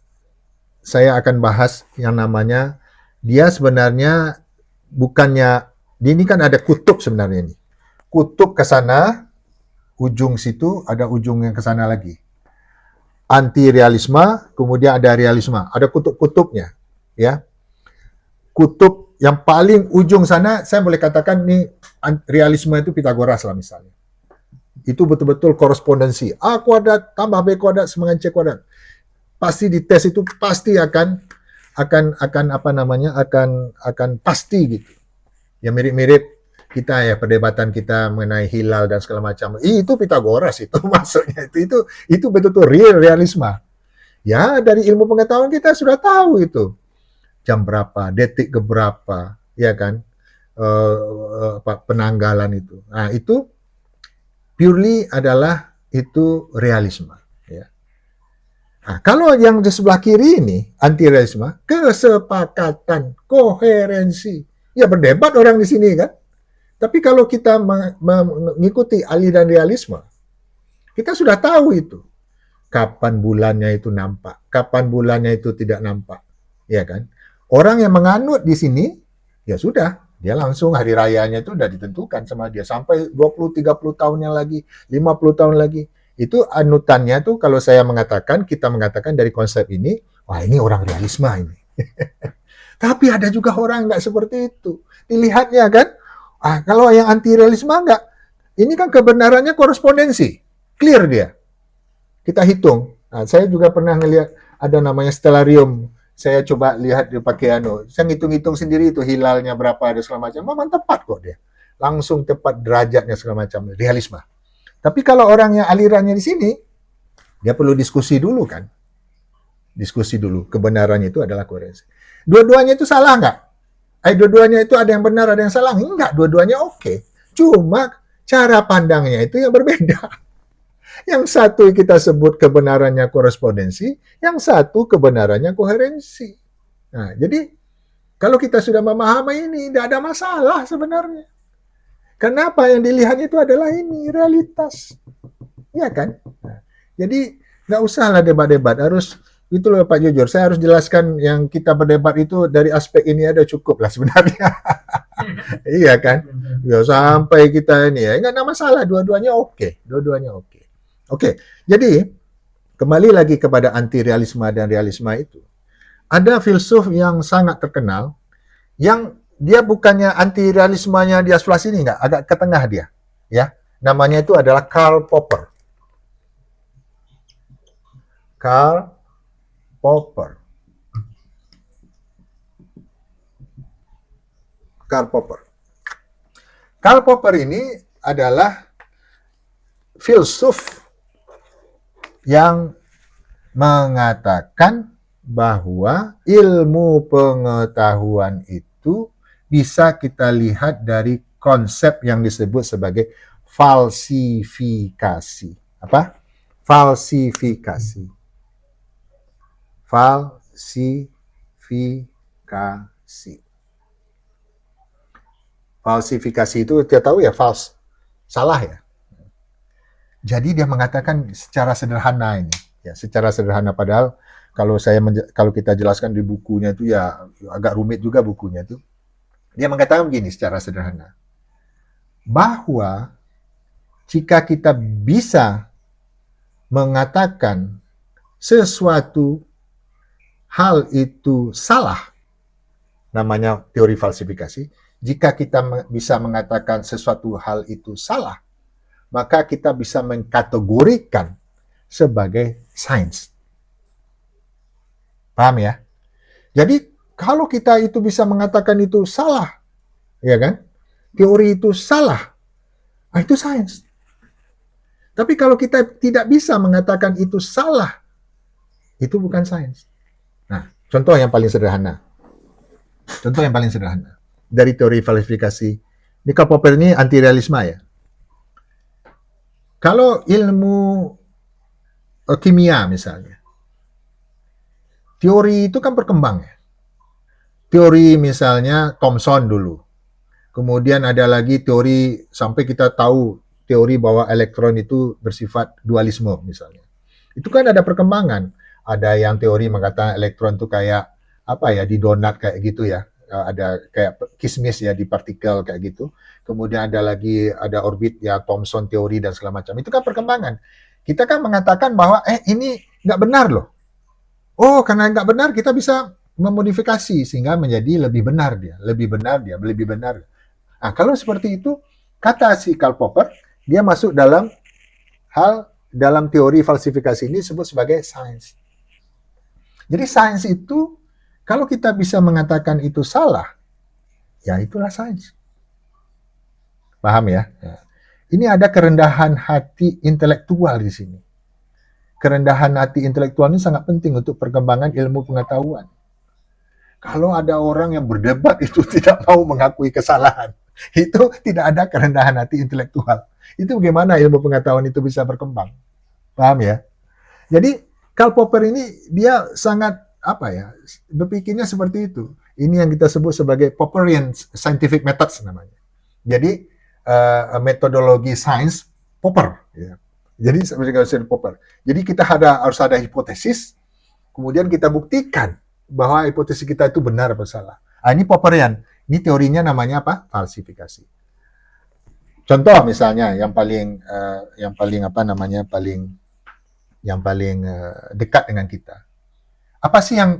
saya akan bahas yang namanya, dia sebenarnya bukannya, ini kan ada kutub sebenarnya ini. Kutub ke sana, ujung situ ada ujung yang ke sana lagi. Anti-realisme, kemudian ada realisme. Ada kutub-kutubnya, ya. Kutub yang paling ujung sana, saya boleh katakan nih realisme itu Pitagoras lah misalnya. Itu betul-betul korespondensi. A kuadrat tambah B kuadrat sama dengan C kuadrat. Pasti di tes itu pasti akan pasti gitu. Ya mirip-mirip kita ya perdebatan kita mengenai hilal dan segala macam. Itu Pitagoras itu maksudnya. Itu betul-betul realisme. Ya, dari ilmu pengetahuan kita sudah tahu itu. Jam berapa, detik ke berapa, ya kan? Penanggalan itu. Nah, itu purely adalah itu realisme, ya. Nah, kalau yang di sebelah kiri ini anti realisme, kesepakatan, koherensi. Ya berdebat orang di sini kan. Tapi kalau kita mengikuti aliran realisme, kita sudah tahu itu. Kapan bulannya itu nampak, kapan bulannya itu tidak nampak, ya kan? Orang yang menganut di sini, ya sudah, dia langsung hari rayanya itu sudah ditentukan sama dia. Sampai 20-30 tahun yang lagi, 50 tahun lagi. Itu anutannya tuh kalau kita mengatakan dari konsep ini, wah ini orang realisme ini. Tapi ada juga orang nggak seperti itu. Dilihatnya kan, kalau yang anti realisme nggak, ini kan kebenarannya korespondensi. Clear dia. Kita hitung. Nah, saya juga pernah ngelihat ada namanya stellarium. Saya coba lihat dia pakai saya ngitung-ngitung sendiri itu hilalnya berapa ada segala macam. Memang tepat kok dia. Langsung tepat derajatnya segala macam. Realisme. Tapi kalau orang yang alirannya di sini, dia perlu diskusi dulu kan. Diskusi dulu. Kebenarannya itu adalah koherensi. Dua-duanya itu salah nggak? Dua-duanya itu ada yang benar, ada yang salah? Enggak, dua-duanya oke. Cuma cara pandangnya itu yang berbeda. Yang satu kita sebut kebenarannya korespondensi, yang satu kebenarannya koherensi. Nah, jadi kalau kita sudah memahami ini, tidak ada masalah sebenarnya. Kenapa yang dilihat itu adalah ini, realitas. Ya kan? Nah, jadi nggak usahlah debat-debat, harus itu loh Pak Jujur, saya harus jelaskan yang kita berdebat itu dari aspek ini ada cukup lah sebenarnya. Iya kan? Ya, sampai kita ini ya, nggak ada masalah, dua-duanya oke. Dua-duanya oke. Oke, jadi kembali lagi kepada anti-realisme dan realisme itu. Ada filsuf yang sangat terkenal, yang dia bukannya anti-realismenya di sebelah sini, nggak, agak ke tengah dia. Ya, namanya itu adalah Karl Popper. Karl Popper. Karl Popper. Karl Popper ini adalah filsuf yang mengatakan bahwa ilmu pengetahuan itu bisa kita lihat dari konsep yang disebut sebagai falsifikasi. Apa? Falsifikasi. Falsifikasi. Falsifikasi itu kita tahu ya, false. Salah ya. Jadi dia mengatakan secara sederhana ini, ya secara sederhana, padahal kalau kita jelaskan di bukunya itu ya agak rumit juga bukunya itu. Dia mengatakan begini secara sederhana, bahwa jika kita bisa mengatakan sesuatu hal itu salah, namanya teori falsifikasi. Jika kita bisa mengatakan sesuatu hal itu salah, maka kita bisa mengkategorikan sebagai sains. Paham ya? Jadi kalau kita itu bisa mengatakan itu salah, ya kan? Teori itu salah, itu sains. Tapi kalau kita tidak bisa mengatakan itu salah, itu bukan sains. Nah, contoh yang paling sederhana. Dari teori falsifikasi. Ini Karl Popper ini anti realisme ya. Kalau ilmu kimia misalnya, teori itu kan berkembang ya. Teori misalnya Thomson dulu. Kemudian ada lagi teori sampai kita tahu teori bahwa elektron itu bersifat dualisme misalnya. Itu kan ada perkembangan. Ada yang teori mengatakan elektron itu kayak apa ya, di donat kayak gitu ya. Ada kayak kismis ya di partikel kayak gitu. Kemudian ada orbit ya, Thomson teori dan segala macam. Itu kan perkembangan. Kita kan mengatakan bahwa ini nggak benar loh. Oh, karena nggak benar kita bisa memodifikasi sehingga menjadi lebih benar dia. Nah, kalau seperti itu, kata si Karl Popper, dia masuk dalam teori falsifikasi ini disebut sebagai sains. Jadi sains itu kalau kita bisa mengatakan itu salah, ya itulah sains. Paham ya? Ini ada kerendahan hati intelektual di sini. Kerendahan hati intelektual ini sangat penting untuk perkembangan ilmu pengetahuan. Kalau ada orang yang berdebat itu tidak mau mengakui kesalahan, itu tidak ada kerendahan hati intelektual. Itu bagaimana ilmu pengetahuan itu bisa berkembang. Paham ya? Jadi Karl Popper ini dia sangat berpikirnya seperti itu. Ini yang kita sebut sebagai Popperian scientific methods namanya. Jadi metodologi sains Popper. Ya. Jadi seperti Popper. Jadi kita harus ada hipotesis, kemudian kita buktikan bahwa hipotesis kita itu benar atau salah. Ini Popperian. Ini teorinya namanya apa? Falsifikasi. Contoh misalnya yang paling dekat dengan kita. Apa sih yang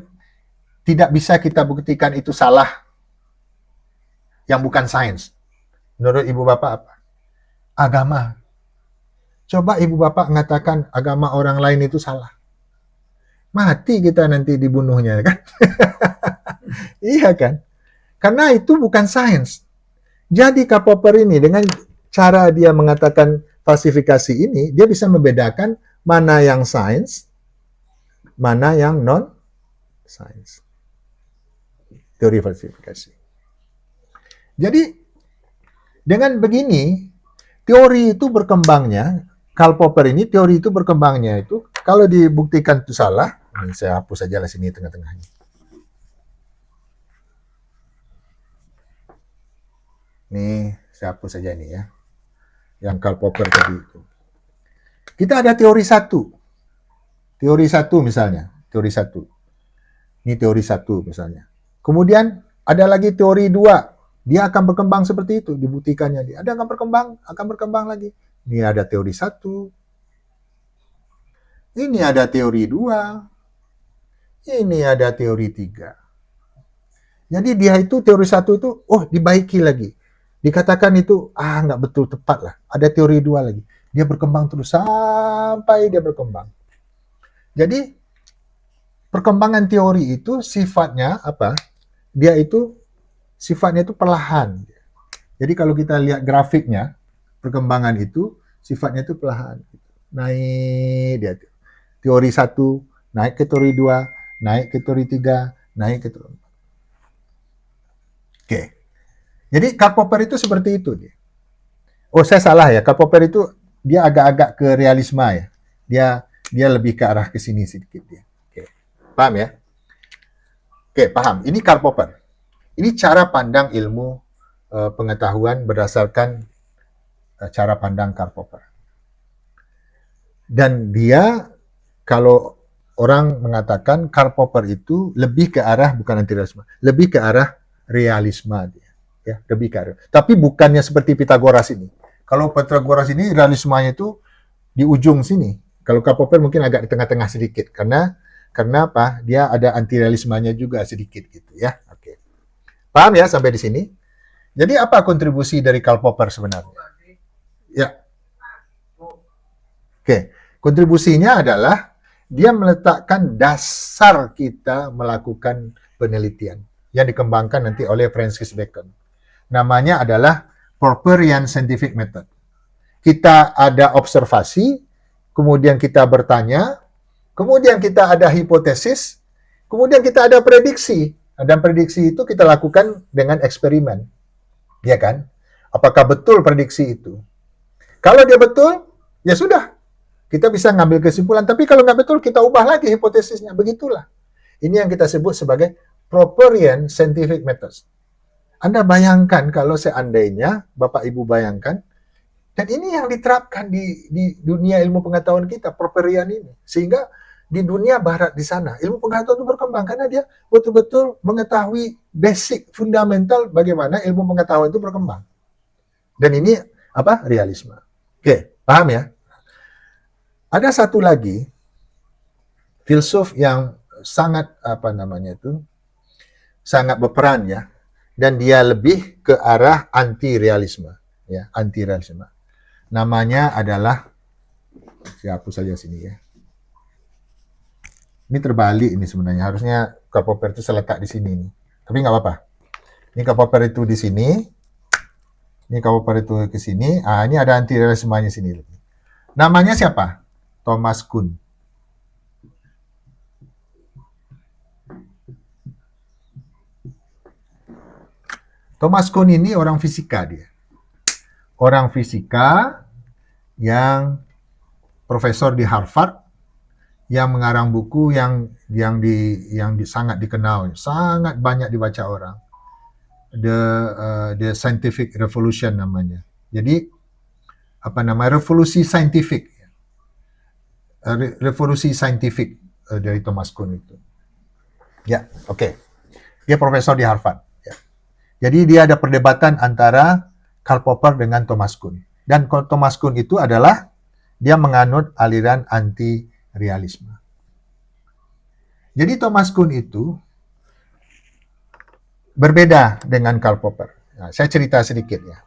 tidak bisa kita buktikan itu salah? Yang bukan sains. Menurut Ibu Bapak apa? Agama. Coba Ibu Bapak mengatakan agama orang lain itu salah. Mati kita nanti dibunuhnya, kan? Iya kan? Karena itu bukan sains. Jadi Karl Popper ini dengan cara dia mengatakan falsifikasi ini, dia bisa membedakan mana yang sains, mana yang non-sains. Teori falsifikasi. Jadi, dengan begini, teori itu berkembangnya, Karl Popper ini, teori itu berkembangnya itu, kalau dibuktikan itu salah, ini saya hapus saja lah sini tengah-tengahnya. Nih, saya hapus saja ini ya. Yang Karl Popper tadi itu. Kita ada teori satu. Teori satu misalnya. Teori satu. Ini teori satu misalnya. Kemudian ada lagi teori dua. Dia akan berkembang seperti itu. Dibuktikannya dia. Ada akan berkembang lagi. Ini ada teori satu. Ini ada teori dua. Ini ada teori tiga. Jadi dia itu teori satu itu, dibaiki lagi. Dikatakan itu, nggak betul tepat lah. Ada teori dua lagi. Dia berkembang terus sampai dia berkembang. Jadi, perkembangan teori itu sifatnya apa? Dia itu sifatnya itu perlahan. Jadi kalau kita lihat grafiknya, perkembangan itu sifatnya itu perlahan. Naik dia. Teori 1, naik ke teori 2, naik ke teori 3, naik ke teori 4. Oke. Jadi Karl Popper itu seperti itu dia. Oh, saya salah ya. Karl Popper itu dia agak-agak ke realisme ya. Dia lebih ke arah ke sini sedikit dia. Oke. Paham ya? Oke, paham. Ini Karl Popper. Ini cara pandang ilmu pengetahuan berdasarkan cara pandang Karl Popper. Dan dia, kalau orang mengatakan Karl Popper itu lebih ke arah, bukan anti-realisme, lebih ke arah realisme dia. Ya, lebih ke arah. Tapi bukannya seperti Pythagoras ini. Kalau Pythagoras ini realismenya itu di ujung sini. Kalau Karl Popper mungkin agak di tengah-tengah sedikit. Karena apa? Dia ada anti-realismenya juga sedikit gitu ya. Oke. Paham ya sampai di sini? Jadi apa kontribusi dari Karl Popper sebenarnya? Ya. Oke. Kontribusinya adalah dia meletakkan dasar kita melakukan penelitian yang dikembangkan nanti oleh Francis Bacon. Namanya adalah Popperian Scientific Method. Kita ada observasi, kemudian kita bertanya, kemudian kita ada hipotesis, kemudian kita ada prediksi. Dan prediksi itu kita lakukan dengan eksperimen. Ya kan? Apakah betul prediksi itu? Kalau dia betul, ya sudah. Kita bisa ngambil kesimpulan. Tapi kalau nggak betul, kita ubah lagi hipotesisnya. Begitulah. Ini yang kita sebut sebagai Popperian Scientific Methods. Anda bayangkan kalau seandainya, Bapak Ibu bayangkan, dan ini yang diterapkan di dunia ilmu pengetahuan kita, Popperian ini. Sehingga di dunia barat di sana, ilmu pengetahuan itu berkembang karena dia betul-betul mengetahui basic, fundamental bagaimana ilmu pengetahuan itu berkembang. Dan ini apa? Realisme. Oke, paham ya? Ada satu lagi filsuf yang sangat sangat berperan ya, dan dia lebih ke arah anti-realisme ya, anti-realisme. Namanya adalah, saya hapus saja sini ya. Ini terbalik ini sebenarnya, harusnya Karl Popper itu saya letak di sini nih. Tapi nggak apa-apa. Ini Karl Popper itu di sini, ini Karl Popper itu ke sini. Ini ada anti-realismenya sini. Namanya siapa? Thomas Kuhn. Thomas Kuhn ini orang fisika dia. Orang fisika yang profesor di Harvard, yang mengarang buku yang sangat dikenal, sangat banyak dibaca orang. The Scientific Revolution namanya. Jadi revolusi saintifik. Revolusi saintifik dari Thomas Kuhn itu. Ya, oke. Dia profesor di Harvard. Ya. Jadi dia ada perdebatan antara Karl Popper dengan Thomas Kuhn. Dan Thomas Kuhn itu adalah dia menganut aliran anti-realisme. Jadi Thomas Kuhn itu berbeda dengan Karl Popper. Nah, saya cerita sedikit ya.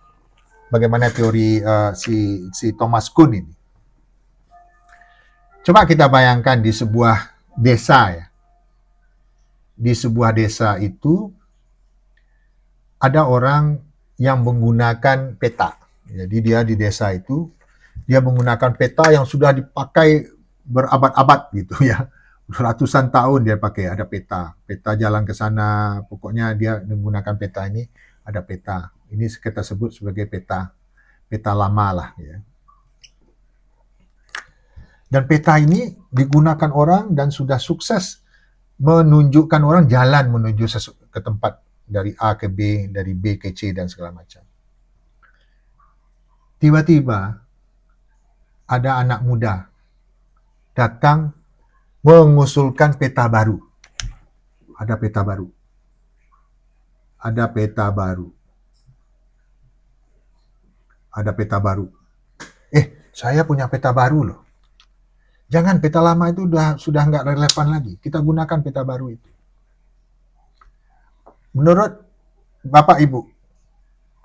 Bagaimana teori si Thomas Kuhn ini. Coba kita bayangkan di sebuah desa ya. Di sebuah desa itu ada orang yang menggunakan peta. Jadi dia di desa itu dia menggunakan peta yang sudah dipakai berabad-abad gitu ya. Ratusan tahun dia pakai, ada peta. Peta jalan ke sana, pokoknya dia menggunakan peta ini, ada peta. Ini kita sebut sebagai peta lama lah ya. Dan peta ini digunakan orang dan sudah sukses menunjukkan orang jalan menuju ke tempat dari A ke B, dari B ke C dan segala macam. Tiba-tiba ada anak muda datang mengusulkan peta baru. Ada peta baru. Ada peta baru. Ada peta baru. Saya punya peta baru loh. Jangan, peta lama itu sudah nggak relevan lagi. Kita gunakan peta baru itu. Menurut Bapak Ibu,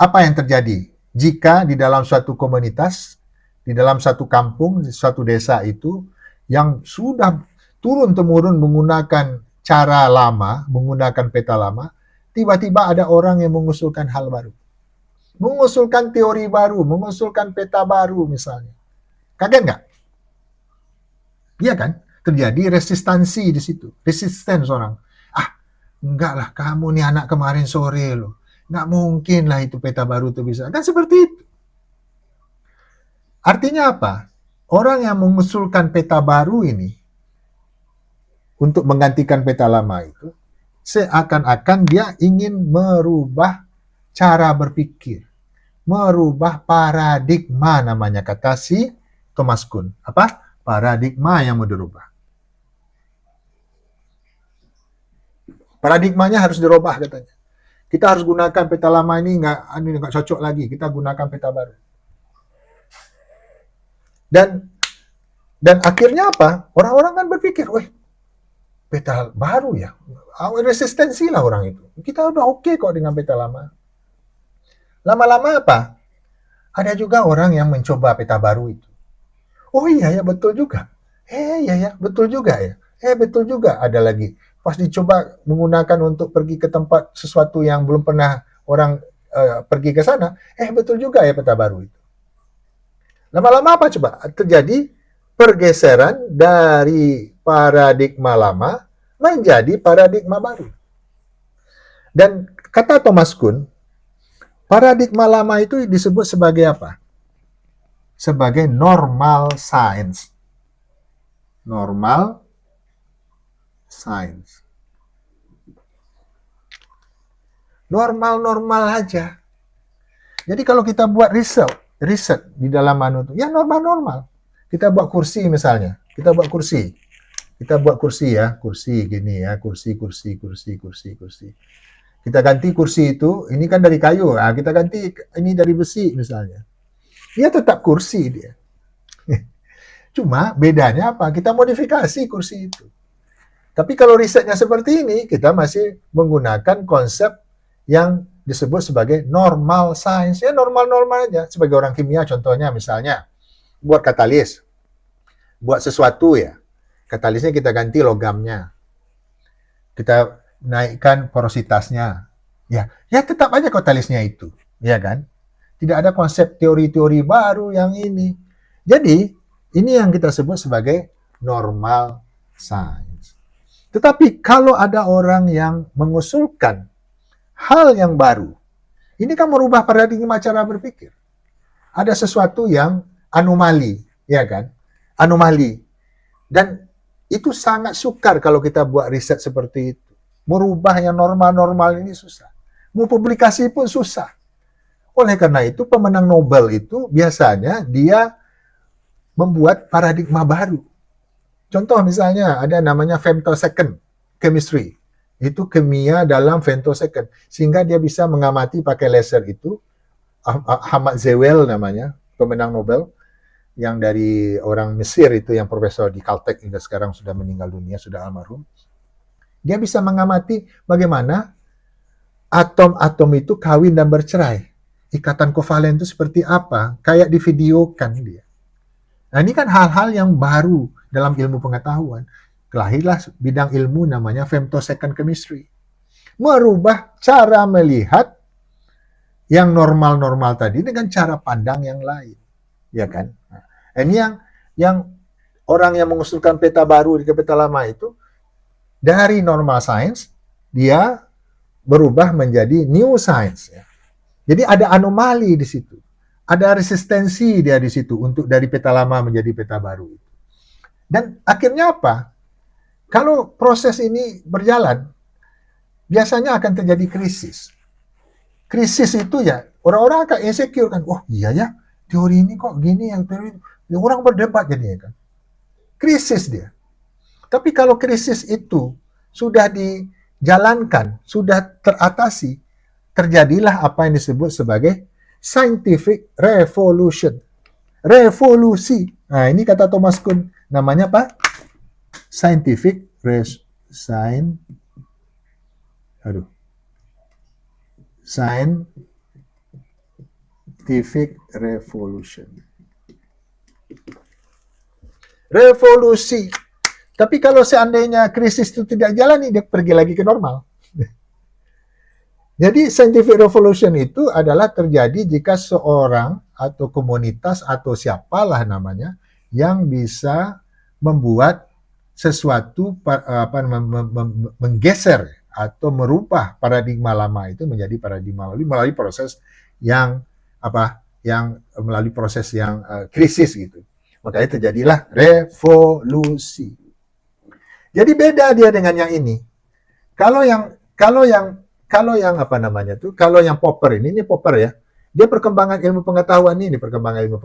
apa yang terjadi jika di dalam suatu komunitas, di dalam satu kampung, di suatu desa itu, yang sudah turun-temurun menggunakan cara lama, menggunakan peta lama, tiba-tiba ada orang yang mengusulkan hal baru. Mengusulkan teori baru, mengusulkan peta baru misalnya. Kaget nggak? Iya kan? terjadi resistansi di situ, resistance orang. Ah, enggak lah, kamu nih anak kemarin sore loh, nggak mungkin lah itu peta baru itu bisa. Kan seperti itu. Artinya apa? Orang yang mengusulkan peta baru ini untuk menggantikan peta lama itu, seakan-akan dia ingin merubah cara berpikir, merubah paradigma, namanya kata si Thomas Kuhn. Apa? Paradigma yang mau dirubah. Paradigmanya harus dirubah katanya. Kita harus gunakan peta lama ini nggak cocok lagi. Kita gunakan peta baru. Dan akhirnya apa? Orang-orang kan berpikir, weh, peta baru ya, resistensi lah orang itu. Kita udah oke kok dengan peta lama. Lama-lama apa? Ada juga orang yang mencoba peta baru itu. Oh iya ya, betul juga. Iya ya, betul juga ya. Betul juga. Ada lagi. Pas dicoba menggunakan untuk pergi ke tempat sesuatu yang belum pernah orang pergi ke sana, betul juga ya peta baru itu. Lama-lama apa coba? Terjadi pergeseran dari paradigma lama menjadi paradigma baru. Dan kata Thomas Kuhn, paradigma lama itu disebut sebagai apa? Sebagai normal science. Normal science. Normal-normal aja. Jadi kalau kita buat riset di dalam itu, ya normal-normal. Kita buat kursi misalnya, kita buat kursi ya, kursi gini ya, kursi. Kita ganti kursi itu, ini kan dari kayu, kita ganti ini dari besi misalnya. Dia tetap kursi dia. Cuma bedanya apa? Kita modifikasi kursi itu. Tapi kalau risetnya seperti ini, kita masih menggunakan konsep yang disebut sebagai normal science. Ya normal-normal aja. Sebagai orang kimia contohnya misalnya, buat katalis. Buat sesuatu ya. Katalisnya kita ganti logamnya. Kita naikkan porositasnya. Ya tetap aja katalisnya itu. Ya kan? Tidak ada konsep teori-teori baru yang ini. Jadi, ini yang kita sebut sebagai normal science. Tetapi kalau ada orang yang mengusulkan hal yang baru, ini kan merubah paradigma cara berpikir. Ada sesuatu yang anomali, ya kan? Anomali. Dan itu sangat sukar kalau kita buat riset seperti itu. Merubah yang normal-normal ini susah. Mau publikasi pun susah. Oleh karena itu, pemenang Nobel itu biasanya dia membuat paradigma baru. Contoh misalnya ada namanya femtosecond chemistry. Itu kimia dalam femtosecond. Sehingga dia bisa mengamati pakai laser itu. Ahmad Zewail namanya, pemenang Nobel. Yang dari orang Mesir itu, yang profesor di Caltech hingga sekarang sudah meninggal dunia, sudah almarhum. Dia bisa mengamati bagaimana atom-atom itu kawin dan bercerai. Ikatan kovalen itu seperti apa? Kayak divideokan dia. Nah ini kan hal-hal yang baru dalam ilmu pengetahuan. Lahirlah bidang ilmu namanya femtosecond chemistry. Merubah cara melihat yang normal-normal tadi dengan cara pandang yang lain. Ya kan? Nah, ini yang orang yang mengusulkan peta baru di peta lama itu, dari normal science, dia berubah menjadi new science. Ya. Jadi ada anomali di situ. Ada resistensi dia di situ untuk dari peta lama menjadi peta baru. Dan akhirnya apa? Kalau proses ini berjalan, biasanya akan terjadi krisis. Krisis itu ya, orang-orang akan insecure kan. Oh iya ya, teori ini kok gini, yang teori ini. Orang berdebat jadinya kan. Krisis dia. Tapi kalau krisis itu sudah dijalankan, sudah teratasi, terjadilah apa yang disebut sebagai scientific revolution. Revolusi. Nah, ini kata Thomas Kuhn. Namanya apa? Scientific revolution. Revolusi. Tapi kalau seandainya krisis itu tidak jalan, dia pergi lagi ke normal. Jadi scientific revolution itu adalah terjadi jika seorang atau komunitas atau siapalah namanya yang bisa membuat sesuatu menggeser atau merubah paradigma lama itu menjadi paradigma melalui proses yang melalui proses yang krisis gitu. Makanya terjadilah revolusi. Jadi beda dia dengan yang ini. Kalau yang Kalau yang Popper ini Popper ya. Dia perkembangan ilmu pengetahuan ini, perkembangan ilmu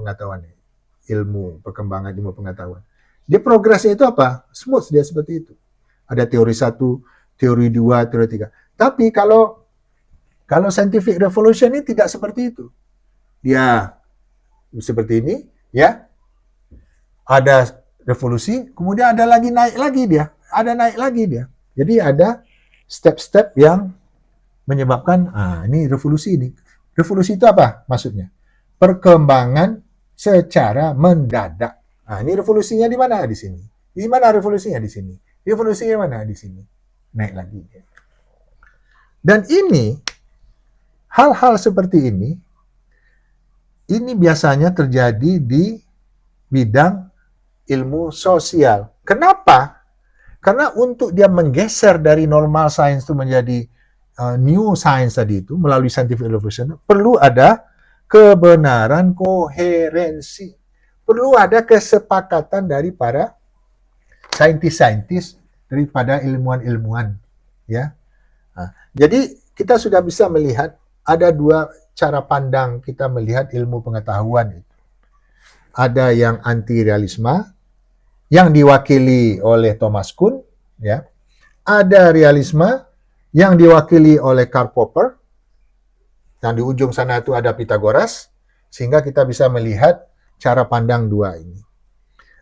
pengetahuan. Dia progresnya itu apa? Smooth dia seperti itu. Ada teori 1, teori 2, teori 3. Tapi kalau scientific revolution ini tidak seperti itu. Dia seperti ini, ya. Ada revolusi, kemudian ada lagi naik lagi dia. Ada naik lagi dia. Jadi ada step-step yang menyebabkan ini revolusi ini. Revolusi itu apa maksudnya? Perkembangan secara mendadak. Ini revolusinya di mana? Di sini. Di mana revolusinya? Di sini. Revolusinya mana? Di sini. Naik lagi. Dan ini, hal-hal seperti ini biasanya terjadi di bidang ilmu sosial. Kenapa? Karena untuk dia menggeser dari normal science itu menjadi new science tadi itu, melalui scientific revolution, perlu ada kebenaran, koherensi. Perlu ada kesepakatan dari para saintis-saintis, daripada ilmuwan-ilmuwan. Ya. Jadi kita sudah bisa melihat ada dua cara pandang kita melihat ilmu pengetahuan itu. Ada yang anti-realisme, yang diwakili oleh Thomas Kuhn, ya. Ada realisme yang diwakili oleh Karl Popper, yang di ujung sana itu ada Pythagoras, sehingga kita bisa melihat cara pandang dua ini.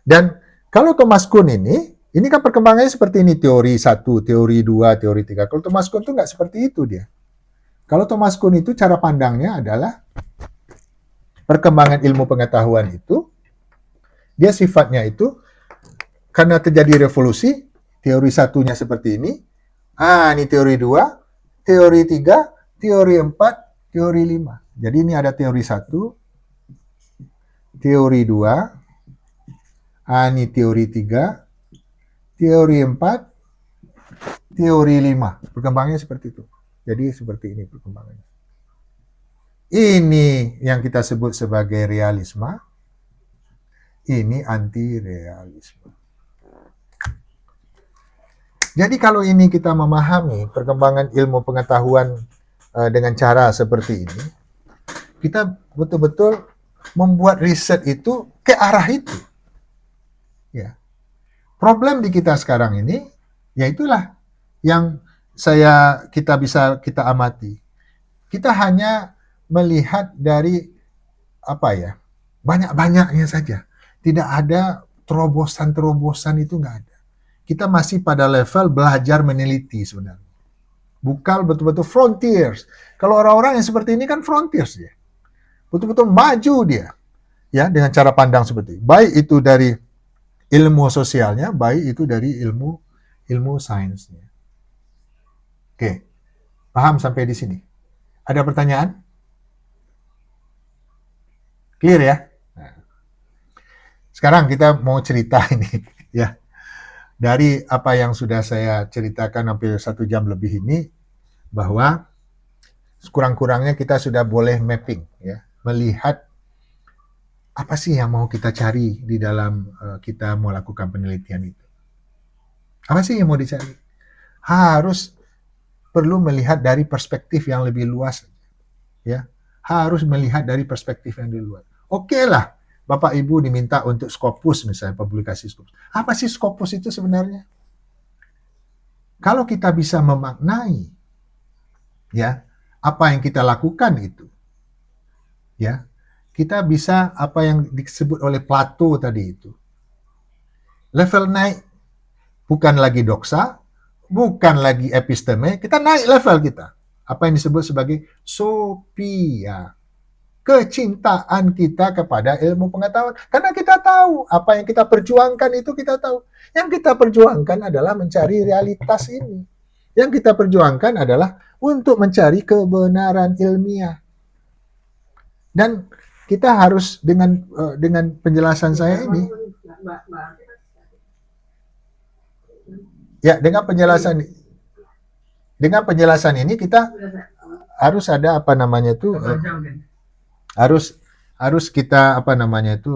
Dan kalau Thomas Kuhn ini kan perkembangannya seperti ini, teori 1, teori 2, teori 3. Kalau Thomas Kuhn itu nggak seperti itu dia. Kalau Thomas Kuhn itu cara pandangnya adalah perkembangan ilmu pengetahuan itu, dia sifatnya itu, karena terjadi revolusi, teori 1-nya seperti ini, ini teori 2, teori 3, teori 4, teori 5. Jadi ini ada teori 1, teori 2, ini teori 3, teori 4, teori 5. Perkembangannya seperti itu. Jadi seperti ini perkembangannya. Ini yang kita sebut sebagai realisme, ini anti-realisme. Jadi kalau ini kita memahami perkembangan ilmu pengetahuan dengan cara seperti ini, kita betul-betul membuat riset itu ke arah itu. Ya. Problem di kita sekarang ini, yaitulah yang kita amati. Kita hanya melihat dari banyak-banyaknya saja. Tidak ada terobosan-terobosan, itu nggak ada. Kita masih pada level belajar meneliti sebenarnya. Bukan betul-betul frontiers. Kalau orang-orang yang seperti ini kan frontiers dia. Betul-betul maju dia. Ya, dengan cara pandang seperti ini. Baik itu dari ilmu sosialnya, baik itu dari ilmu sainsnya. Oke. Paham sampai di sini? Ada pertanyaan? Clear ya? Nah. Sekarang kita mau cerita ini ya. Dari apa yang sudah saya ceritakan hampir 1 jam lebih ini, bahwa sekurang-kurangnya kita sudah boleh mapping, ya, melihat apa sih yang mau kita cari di dalam kita mau lakukan penelitian itu. Apa sih yang mau dicari? Harus perlu melihat dari perspektif yang lebih luas, ya. Harus melihat dari perspektif yang lebih luas. Oke lah, Bapak Ibu diminta untuk Scopus misalnya, publikasi Scopus. Apa sih Scopus itu sebenarnya? Kalau kita bisa memaknai, ya, apa yang kita lakukan itu, ya, kita bisa apa yang disebut oleh Plato tadi itu. Level naik, bukan lagi doksa, bukan lagi episteme, kita naik level kita. Apa yang disebut sebagai sophia. Kecintaan kita kepada ilmu pengetahuan. Karena kita tahu apa yang kita perjuangkan itu kita tahu. Yang kita perjuangkan adalah mencari realitas ini. Yang kita perjuangkan adalah untuk mencari kebenaran ilmiah. Dan kita harus dengan penjelasan saya ini, Ya, dengan penjelasan ini kita harus ada apa namanya itu harus kita apa namanya itu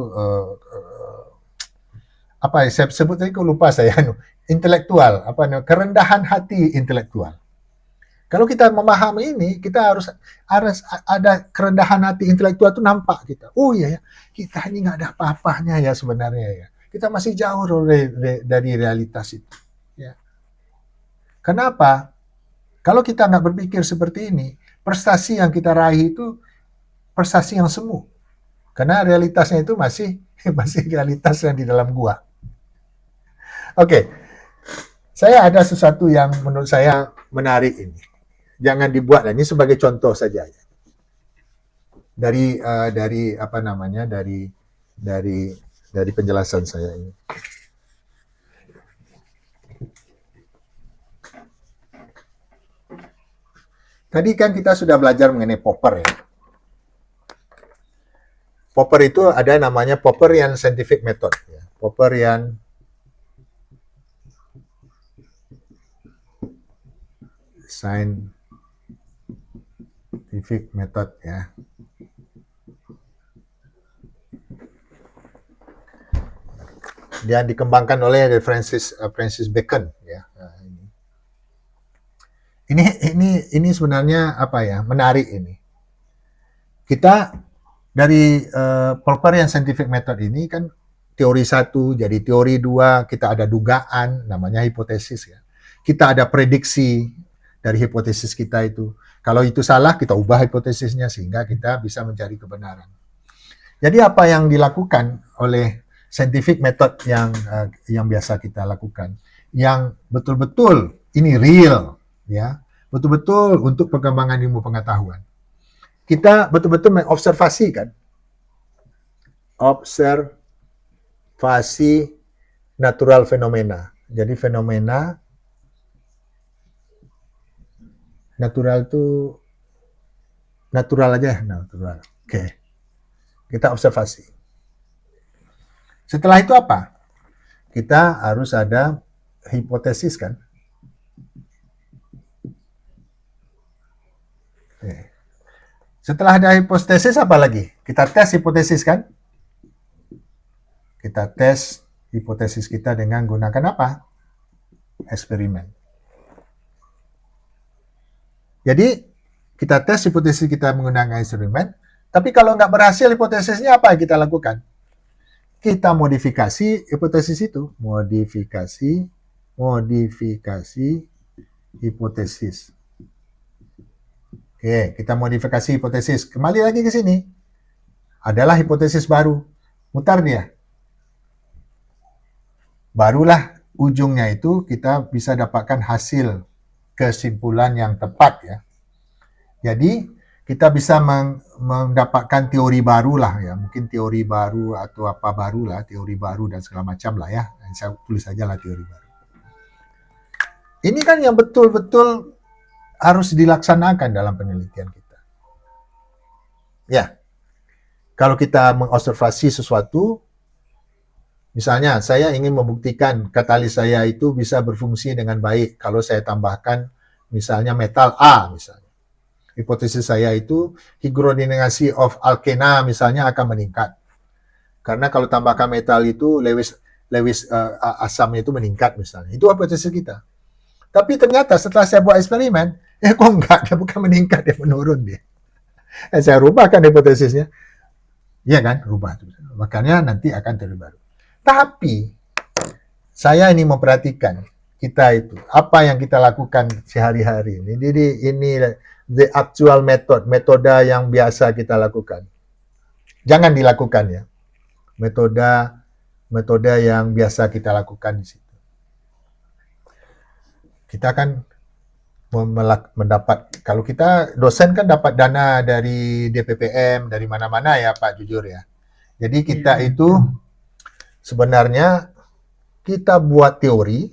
apa saya sebut tadi kok lupa saya intelektual apa namanya kerendahan hati intelektual. Kalau kita memahami ini, kita harus ada kerendahan hati intelektual itu nampak kita. Oh iya ya, kita ini nggak ada apa-apanya ya sebenarnya ya. Kita masih jauh dari realitas itu. Ya. Kenapa? Kalau kita nggak berpikir seperti ini, prestasi yang kita raih itu prestasi yang semu. Karena realitasnya itu masih realitas yang di dalam gua. Oke, saya ada sesuatu yang menurut saya menarik ini. Jangan dibuat, ini sebagai contoh saja. Dari apa namanya dari penjelasan saya ini. Tadi kan kita sudah belajar mengenai Popper ya. Popper itu ada namanya Popperian Scientific Method. Ya. Popperian Scientific Method ya. Dia dikembangkan oleh Francis Bacon ya. Ini sebenarnya apa ya? Menarik ini. Kita dari Popperian Scientific Method ini kan teori 1 jadi teori 2, kita ada dugaan namanya hipotesis ya. Kita ada prediksi dari hipotesis kita itu. Kalau itu salah, kita ubah hipotesisnya sehingga kita bisa mencari kebenaran. Jadi apa yang dilakukan oleh scientific method yang biasa kita lakukan, yang betul-betul ini real, ya, betul-betul untuk pengembangan ilmu pengetahuan. Kita betul-betul mengobservasi kan, observasi natural fenomena. Jadi fenomena natural itu natural aja, natural. Oke. Kita observasi. Setelah itu apa? Kita harus ada hipotesis kan? Oke. Setelah ada hipotesis apa lagi? Kita tes hipotesis kan? Kita tes hipotesis kita dengan gunakan apa? Eksperimen. Jadi, kita tes hipotesis kita menggunakan eksperimen, tapi kalau nggak berhasil hipotesisnya apa yang kita lakukan? Kita modifikasi hipotesis itu. Modifikasi hipotesis. Oke, kita modifikasi hipotesis. Kembali lagi ke sini. Adalah hipotesis baru. Mutar dia. Barulah ujungnya itu kita bisa dapatkan hasil kesimpulan yang tepat ya. Jadi kita bisa mendapatkan teori baru lah ya, mungkin teori baru atau apa baru lah, teori baru dan segala macam lah ya. Saya tulis saja lah teori baru. Ini kan yang betul-betul harus dilaksanakan dalam penelitian kita. Ya, kalau kita mengobservasi sesuatu, misalnya saya ingin membuktikan katalis saya itu bisa berfungsi dengan baik kalau saya tambahkan misalnya metal A misalnya. Hipotesis saya itu hydrodinamicity of alkena misalnya akan meningkat. Karena kalau tambahkan metal itu Lewis asamnya itu meningkat misalnya. Itu hipotesis kita. Tapi ternyata setelah saya buat eksperimen, kok enggak, dia bukan meningkat, dia menurun dia. Saya rubahkan hipotesisnya. Iya kan, rubah. Makanya nanti akan teori baru. Tapi saya ini memperhatikan kita itu apa yang kita lakukan sehari-hari ini. Jadi ini the actual method, metode yang biasa kita lakukan. Jangan dilakukan ya. Metode yang biasa kita lakukan di situ. Kita kan mendapat, kalau kita dosen kan dapat dana dari DPPM, dari mana-mana ya Pak, jujur ya. Jadi kita itu sebenarnya kita buat teori,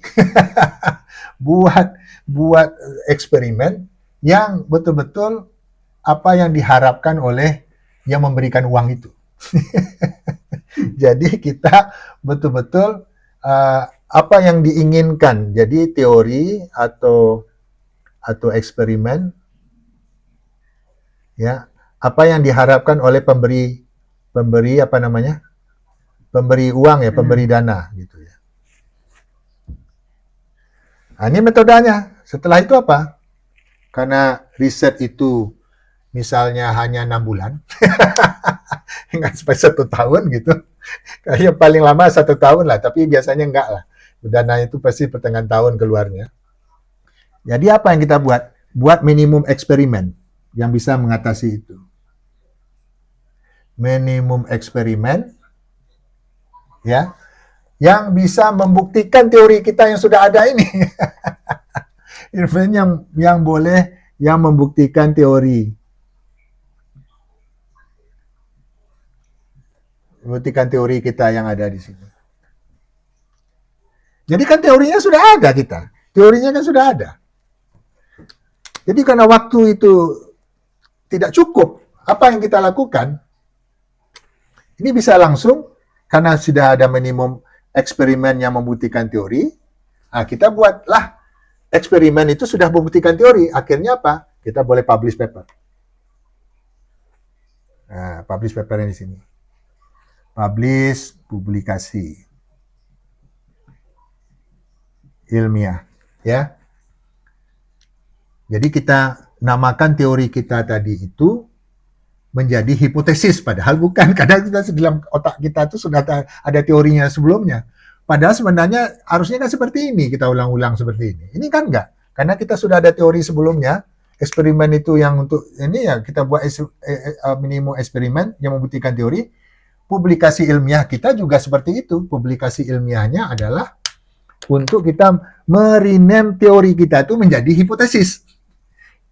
buat eksperimen yang betul-betul apa yang diharapkan oleh yang memberikan uang itu. Jadi kita betul-betul apa yang diinginkan. Jadi teori atau eksperimen, ya, apa yang diharapkan oleh pemberi apa namanya? Pemberi uang ya, pemberi dana gitu ya. Nah, ini metodenya. Setelah itu apa? Karena riset itu misalnya hanya 6 bulan, nggak sampai 1 tahun gitu. Kayak paling lama 1 tahun lah, tapi biasanya enggak lah. Dana itu pasti pertengahan tahun keluarnya. Jadi apa yang kita buat? Buat minimum eksperimen yang bisa mengatasi itu. Minimum eksperimen, ya, yang bisa membuktikan teori kita yang sudah ada ini. Event yang boleh, yang membuktikan teori. Membuktikan teori kita yang ada di sini. Jadi kan teorinya sudah ada kita. Teorinya kan sudah ada. Jadi karena waktu itu tidak cukup, apa yang kita lakukan? Ini bisa langsung, karena sudah ada minimum eksperimen yang membuktikan teori, nah kita buatlah eksperimen itu sudah membuktikan teori. Akhirnya apa? Kita boleh publish paper. Nah, publish papernya di sini. Publish, publikasi ilmiah, ya. Jadi kita namakan teori kita tadi itu menjadi hipotesis, padahal bukan. Kadang kita dalam otak kita itu sudah ada teorinya sebelumnya. Padahal sebenarnya harusnya kan seperti ini, kita ulang-ulang seperti ini. Ini kan enggak, karena kita sudah ada teori sebelumnya. Eksperimen itu yang untuk ini ya kita buat minimum eksperimen yang membuktikan teori. Publikasi ilmiah kita juga seperti itu. Publikasi ilmiahnya adalah untuk kita merename teori kita itu menjadi hipotesis.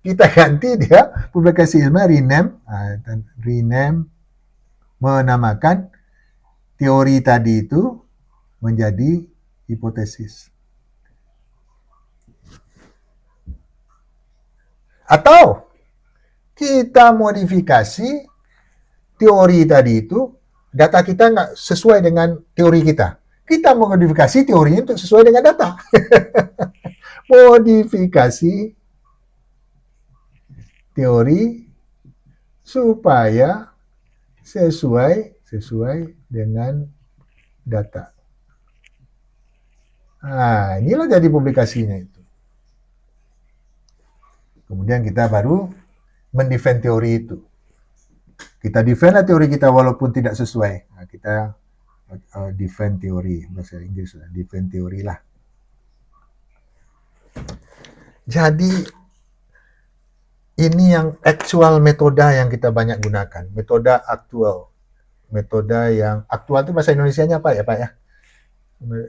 Kita ganti dia publikasi ilmiah, rename, menamakan teori tadi itu menjadi hipotesis. Atau kita modifikasi teori tadi itu, data kita nggak sesuai dengan teori kita. Kita modifikasi teorinya untuk sesuai dengan data. Modifikasi teori supaya sesuai dengan data. Nah, inilah jadi publikasinya itu. Kemudian kita baru mendefend teori itu. Kita defend lah teori kita walaupun tidak sesuai. Nah, kita defend teori, bahasa Inggris lah, defend teori lah. Jadi ini yang actual metode yang kita banyak gunakan, metode aktual. Metode yang aktual itu bahasa Indonesianya apa ya Pak ya?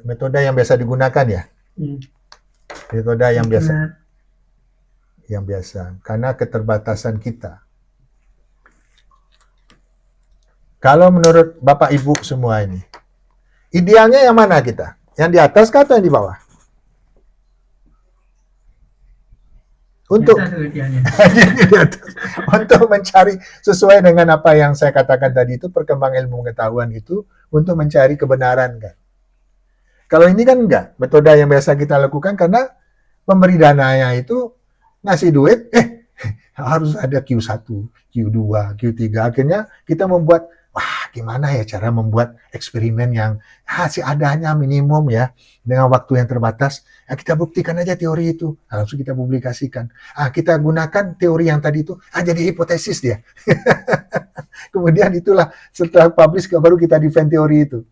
Metode yang biasa digunakan ya? Metode yang biasa. Yang biasa, karena keterbatasan kita. Kalau menurut Bapak Ibu semua ini, idealnya yang mana kita? Yang di atas atau yang di bawah? Untuk untuk mencari sesuai dengan apa yang saya katakan tadi itu, perkembangan ilmu pengetahuan itu untuk mencari kebenaran kan. Kalau ini kan enggak, metode yang biasa kita lakukan karena pemberi dananya itu ngasih duit, harus ada Q1, Q2, Q3. Akhirnya kita membuat, wah gimana ya cara membuat eksperimen yang seadanya minimum ya, dengan waktu yang terbatas. Ya, kita buktikan aja teori itu, langsung kita publikasikan. Kita gunakan teori yang tadi itu, jadi hipotesis dia. Kemudian itulah setelah publish baru kita defend teori itu.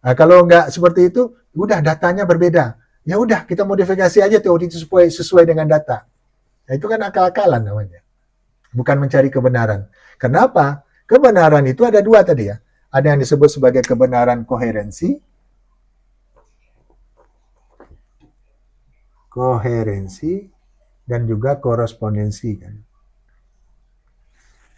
Kalau nggak seperti itu, udah datanya berbeda. Ya udah kita modifikasi aja teori itu sesuai dengan data. Nah, itu kan akal-akalan namanya. Bukan mencari kebenaran. Kenapa? Kebenaran itu ada dua tadi ya. Ada yang disebut sebagai kebenaran koherensi. Koherensi dan juga korespondensi kan.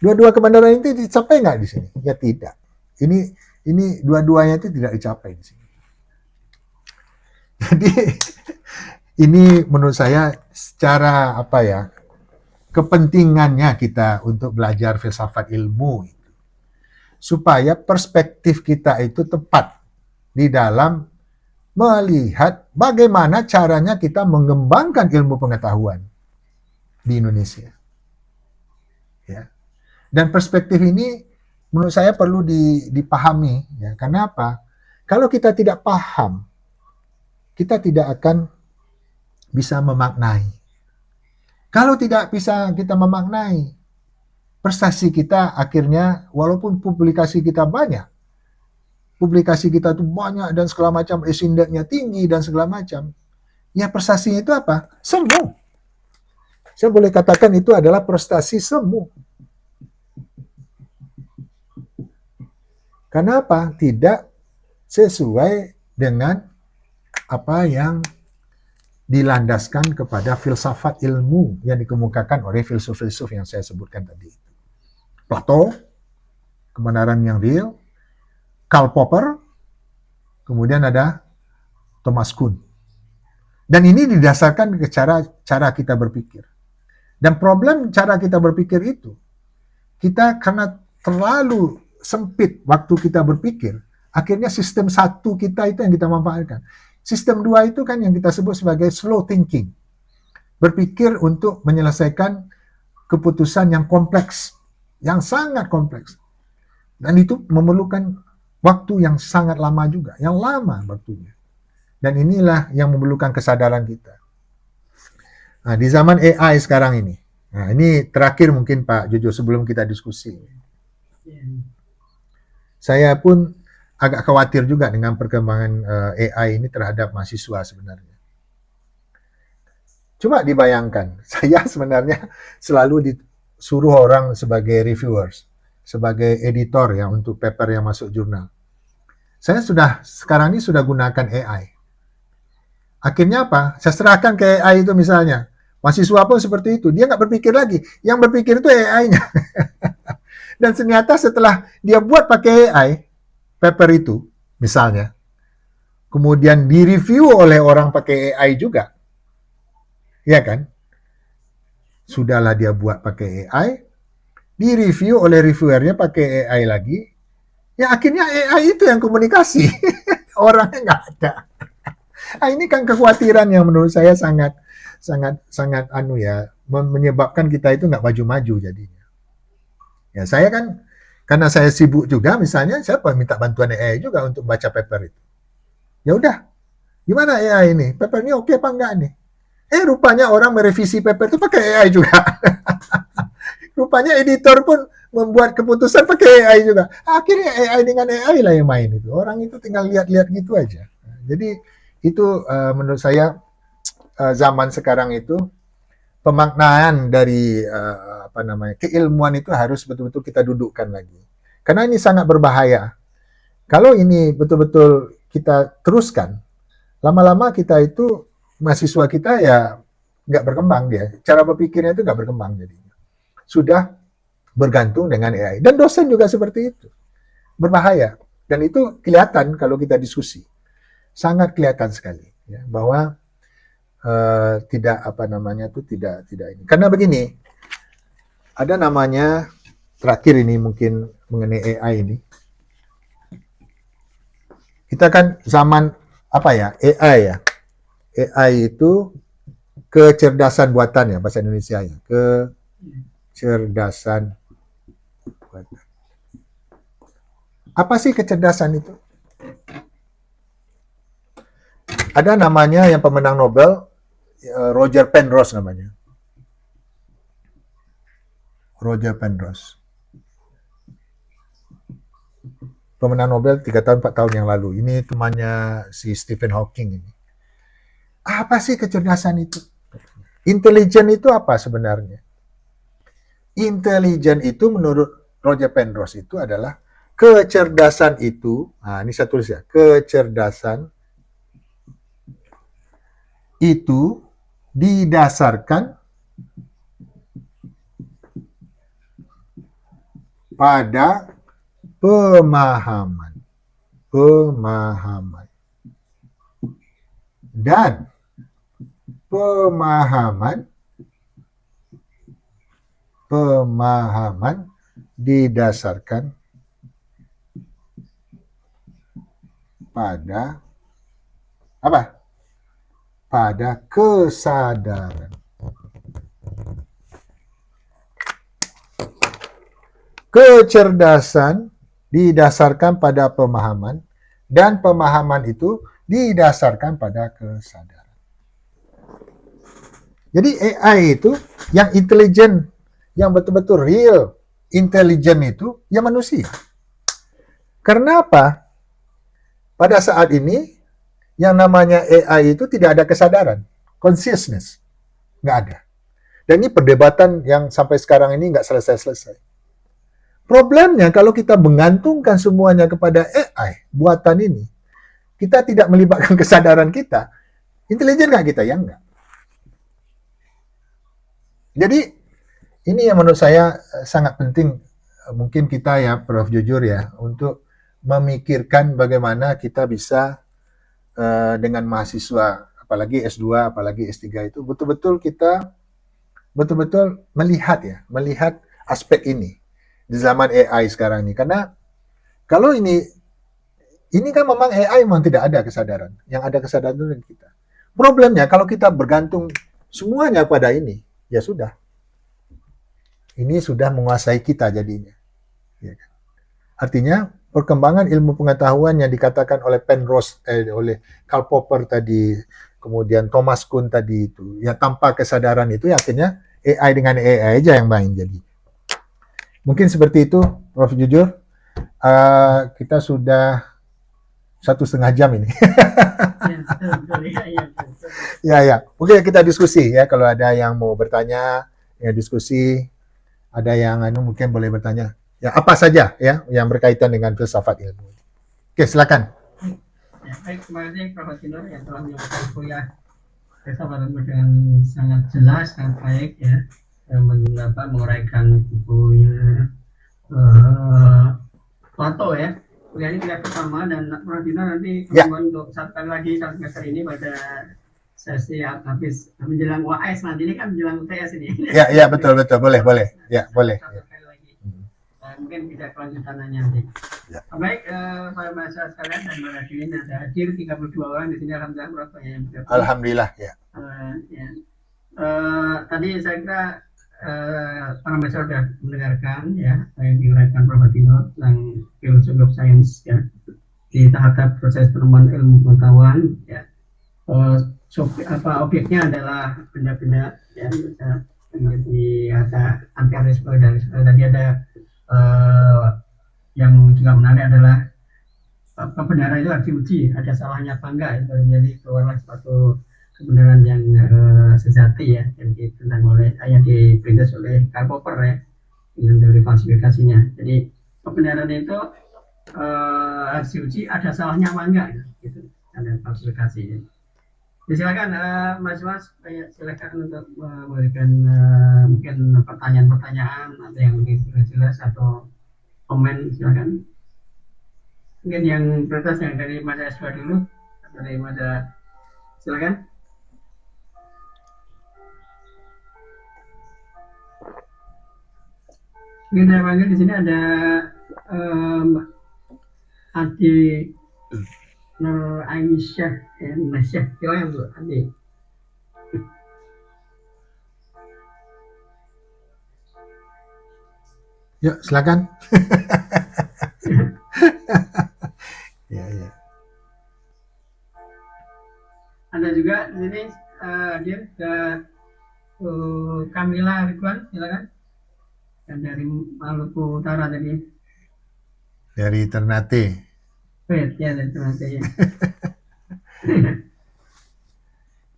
Dua-dua kebenaran itu dicapai nggak di sini? Ya tidak. Ini dua-duanya itu tidak dicapai di sini. Jadi ini menurut saya secara apa ya, kepentingannya kita untuk belajar filsafat ilmu itu, supaya perspektif kita itu tepat di dalam melihat bagaimana caranya kita mengembangkan ilmu pengetahuan di Indonesia. Ya. Dan perspektif ini menurut saya perlu dipahami. Ya. Kenapa? Kalau kita tidak paham, kita tidak akan bisa memaknai. Kalau tidak bisa kita memaknai, prestasi kita akhirnya, walaupun publikasi kita banyak, publikasi kita itu banyak dan segala macam, indeknya tinggi dan segala macam, ya prestasinya itu apa? Semu. Saya boleh katakan itu adalah prestasi semu. Kenapa? Tidak sesuai dengan apa yang dilandaskan kepada filsafat ilmu yang dikemukakan oleh filsuf-filsuf yang saya sebutkan tadi. Plato, kebenaran yang real, Karl Popper, kemudian ada Thomas Kuhn. Dan ini didasarkan ke cara kita berpikir. Dan problem cara kita berpikir itu, kita karena terlalu sempit waktu kita berpikir, akhirnya sistem satu kita itu yang kita manfaatkan. Sistem dua itu kan yang kita sebut sebagai slow thinking. Berpikir untuk menyelesaikan keputusan yang kompleks, yang sangat kompleks. Dan itu memerlukan waktu yang sangat lama juga, yang lama waktunya. Dan inilah yang memerlukan kesadaran kita. Nah, di zaman AI sekarang ini, nah ini terakhir mungkin Pak Jojo sebelum kita diskusi. Saya pun agak khawatir juga dengan perkembangan AI ini terhadap mahasiswa sebenarnya. Coba dibayangkan, saya sebenarnya selalu disuruh orang sebagai reviewers, sebagai editor ya untuk paper yang masuk jurnal. Saya sekarang ini sudah gunakan AI. Akhirnya apa? Saya serahkan ke AI itu misalnya. Mahasiswa pun seperti itu. Dia nggak berpikir lagi. Yang berpikir itu AI-nya. Dan ternyata setelah dia buat pakai AI, paper itu misalnya, kemudian direview oleh orang pakai AI juga. Ya kan? Sudahlah dia buat pakai AI, direview oleh reviewernya pakai AI lagi. Ya akhirnya AI itu yang komunikasi. Orangnya nggak ada. Nah, ini kan kekhawatiran yang menurut saya sangat menyebabkan kita itu nggak maju-maju jadinya. Ya saya kan karena saya sibuk juga misalnya saya minta bantuan AI juga untuk baca paper itu. Ya udah, gimana AI ini? Paper ini oke apa enggak nih? Rupanya orang merevisi paper itu pakai AI juga. Rupanya editor pun membuat keputusan pakai AI juga. Akhirnya AI dengan AI lah yang main itu. Orang itu tinggal lihat-lihat gitu aja. Jadi itu menurut saya zaman sekarang itu pemaknaan dari keilmuan itu harus betul-betul kita dudukkan lagi. Karena ini sangat berbahaya. Kalau ini betul-betul kita teruskan, lama-lama kita itu mahasiswa kita ya nggak berkembang dia. Cara berpikirnya itu nggak berkembang jadinya. Sudah bergantung dengan AI. Dan dosen juga seperti itu. Berbahaya. Dan itu kelihatan kalau kita diskusi. Sangat kelihatan sekali ya, bahwa tidak ini. Karena begini, ada namanya terakhir ini mungkin mengenai AI ini. Kita kan zaman AI ya. AI itu kecerdasan buatan ya bahasa Indonesia ya. Kecerdasan buatan. Apa sih kecerdasan itu? Ada namanya yang pemenang Nobel, Roger Penrose namanya. Roger Penrose. Pemenang Nobel 3 tahun, 4 tahun yang lalu. Ini temannya si Stephen Hawking ini. Apa sih kecerdasan itu? Intelijen itu apa sebenarnya? Intelijen itu menurut Roger Penrose itu adalah kecerdasan itu, ini saya tulis ya, kecerdasan itu didasarkan pada pemahaman dan pemahaman didasarkan pada Apa? Pada kesadaran. Kecerdasan didasarkan pada pemahaman, dan pemahaman itu didasarkan pada kesadaran. Jadi AI itu yang intelijen, yang betul-betul real, intelijen itu ya manusia. Karena apa? Pada saat ini, yang namanya AI itu tidak ada kesadaran, consciousness, nggak ada. Dan ini perdebatan yang sampai sekarang ini nggak selesai-selesai. Problemnya kalau kita menggantungkan semuanya kepada AI, buatan ini, kita tidak melibatkan kesadaran kita, intelijen nggak kita? Ya nggak. Jadi ini yang menurut saya sangat penting, mungkin kita ya Prof jujur ya, untuk memikirkan bagaimana kita bisa dengan mahasiswa, apalagi S2, apalagi S3 itu betul-betul kita betul-betul melihat aspek ini di zaman AI sekarang ini. Karena kalau ini kan memang AI memang tidak ada kesadaran. Yang ada kesadaran itu kita. Problemnya kalau kita bergantung semuanya pada ini, ya sudah. Ini sudah menguasai kita jadinya. Ya kan? Artinya perkembangan ilmu pengetahuan yang dikatakan oleh Penrose, oleh Karl Popper tadi, kemudian Thomas Kuhn tadi itu, ya tanpa kesadaran itu ya akhirnya AI dengan AI aja yang main jadi. Mungkin seperti itu, Prof jujur. Kita sudah 1,5 jam ini. Ya. Oke, kita diskusi ya. Kalau ada yang mau bertanya, ya diskusi. Ada yang mungkin boleh bertanya. Ya, apa saja ya yang berkaitan dengan filsafat ilmu. Oke, silakan. Ya, baik, terima kasih Prof. Sinor yang telah menyampaikan kuliah filsafat ilmu dengan sangat jelas, sangat baik ya, menguraikan bukunya Plato ya. Kuliah ini kuliah pertama dan Prof. Sinor nanti kemudian untuk satu kali lagi satu semester ini pada sesi habis menjelang UAS nanti, ini kan menjelang UTS ini. Ya, betul, boleh. Ya, boleh. Sekali lagi. Mungkin bisa kelanjutannya nanti. Ya. Baik, para mahasiswa sekalian dan para hadirin ada hadir 32 orang di sini, alhamdulillah berapa yang bergabung. Alhamdulillah ya. Tadi saya kira para mahasiswa sudah mendengarkan ya yang diuraikan Prof. Tino tentang Philosophy of Science ya, di tahap proses penemuan ilmu pengetahuan ya. Objeknya adalah benda-benda yang bisa menjadi ada anti-arisme dan tadi ada yang juga menarik adalah kebenaran itu harus diuji, ada salahnya apa enggak, itu menjadi keluarlah suatu kebenaran yang sejati ya, yang ditentang oleh yang diperintis oleh Karl Popper ya dengan teori falsifikasinya. Jadi kebenaran itu harus diuji, ada salahnya apa enggak gitu, ada falsifikasi. Silakan Mas, silakan untuk memberikan mungkin pertanyaan-pertanyaan atau yang lebih jelas atau komen, silakan. Mungkin yang prioritas yang dari Mas Aswa dulu, dari Mas, silakan. Mungkin saya panggil di sini ada Adi Nur Aisyah, silakan Bu Adi. Yuk, silakan. Ya. Ada juga di sini hadir ke Kamila Ridwan, silakan. Dan dari Maluku Utara tadi. Dari Ternate. Ya, dari Ternate ya.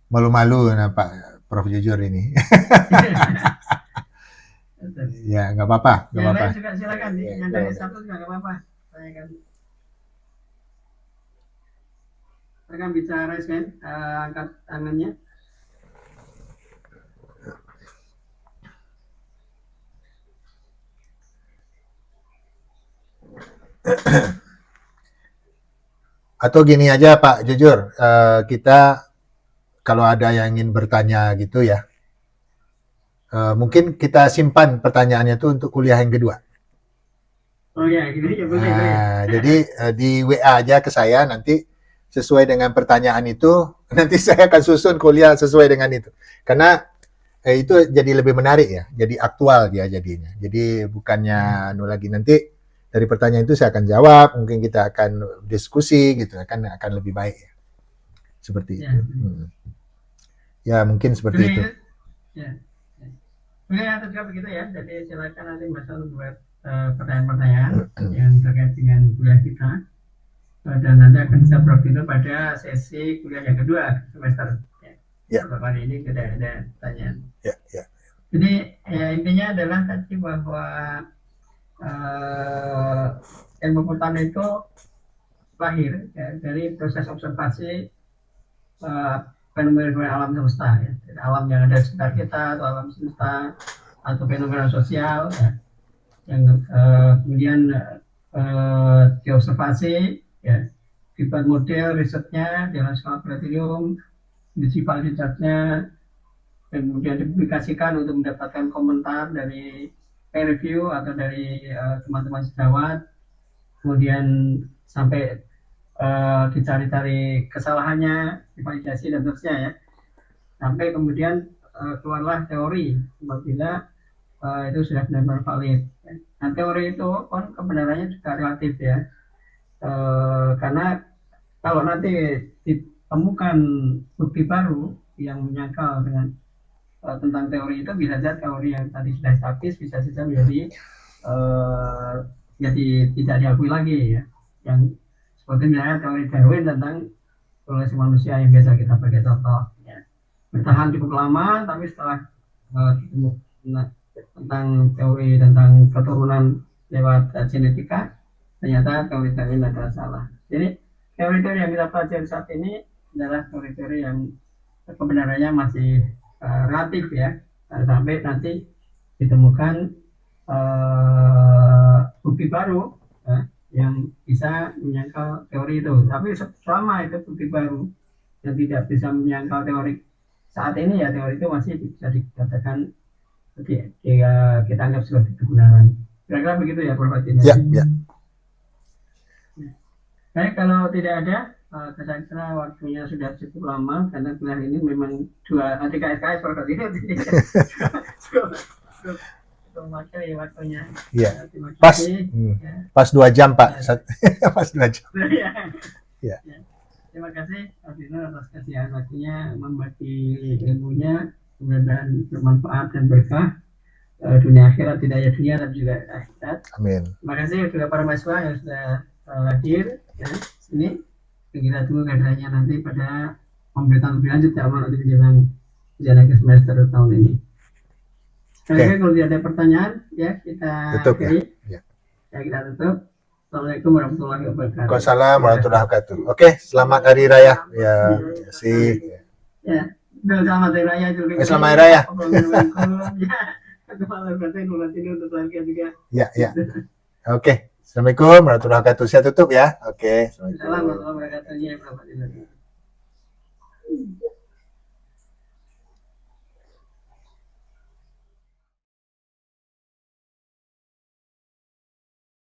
Malu-malu nampak Prof jujur ini. Ya, nggak apa-apa. Yang lain juga silakan, yang dari satu juga nggak apa-apa. Saya kan. Silakan bisa raise hand, angkat tangannya. Atau gini aja Pak, jujur, kita kalau ada yang ingin bertanya gitu ya, mungkin kita simpan pertanyaannya itu untuk kuliah yang kedua. Oh ya, gitu ya boleh. Jadi di WA aja ke saya, nanti sesuai dengan pertanyaan itu, nanti saya akan susun kuliah sesuai dengan itu. Karena itu jadi lebih menarik ya, jadi aktual dia jadinya. Jadi bukannya lagi nanti dari pertanyaan itu saya akan jawab, mungkin kita akan diskusi gitu, akan lebih baik ya. Seperti itu. Ya mungkin seperti itu. Ya. Oke, atau juga begitu ya. Jadi silakan nanti Mas Al buat pertanyaan-pertanyaan yang terkait dengan kuliah kita. Dan nanti akan bisa profil pada sesi kuliah yang kedua semester. Ya. Untuk hari ini tidak ada pertanyaan. Ya. Jadi ya, intinya adalah tadi bahwa ilmu pertanian itu lahir ya, dari proses observasi fenomena alam semesta ya. Alam yang ada di sekitar kita atau alam semesta atau fenomena sosial ya, yang kemudian diobservasi ya, dibuat model risetnya dalam skala laboratorium, digital charge-nya, kemudian dipublikasikan untuk mendapatkan komentar dari peer review atau dari teman-teman sejawat, kemudian sampai dicari-cari kesalahannya, divalidasi dan seterusnya ya, sampai kemudian keluarlah teori apabila itu sudah benar-benar valid. Nah teori itu kan kebenarannya juga relatif ya, karena kalau nanti ditemukan bukti baru yang menyangkal dengan tentang teori itu, bisa saja teori yang tadi sudah establis bisa saja menjadi jadi tidak diakui lagi ya, yang seperti misalnya teori Darwin tentang evolusi manusia yang biasa kita pakai contoh ya. Bertahan cukup lama, tapi setelah tentang teori tentang keturunan lewat genetika, ternyata teori Darwin adalah salah. Jadi teori-teori yang kita pelajari saat ini adalah teori-teori yang kebenarannya masih relatif ya, sampai nanti ditemukan bukti baru yang bisa menyangkal teori itu. Tapi selama itu bukti baru yang tidak bisa menyangkal teori saat ini ya, teori itu masih bisa dikatakan kita anggap sebagai kebenaran. Kira-kira begitu ya Prof. Ya. Baik, kalau tidak ada, saya kira waktunya sudah cukup lama karena kuliah ini memang 3 SKS Prof. Memakai waktunya. Iya. Pas 2 jam Pak. Pas 2 jam. Ya. Terima kasih Aldino atas kasihan waktunya membagi ilmunya, mudah-mudahan bermanfaat dan berkah dunia akhirat, tidak hanya dunia tapi juga akhirat. Amin. Terima kasih kepada para mahasiswa yang sudah hadir ya sini. Kita tunggu kehadirannya nanti pada pemberitaan lebih lanjut ya nanti menjelang ke semester tahun ini. Kalau tidak ada pertanyaan ya kita tutup ya. Kita tutup. Assalamualaikum warahmatullahi wabarakatuh. Waalaikumsalam warahmatullahi wabarakatuh. Oke, selamat hari raya. Ya, sih. Ya, selamat hari raya juga. Selamat hari raya. Ya. Oke. Assalamualaikum warahmatullahi wabarakatuh. Saya tutup ya. Oke. Assalamualaikum warahmatullahi wabarakatuh.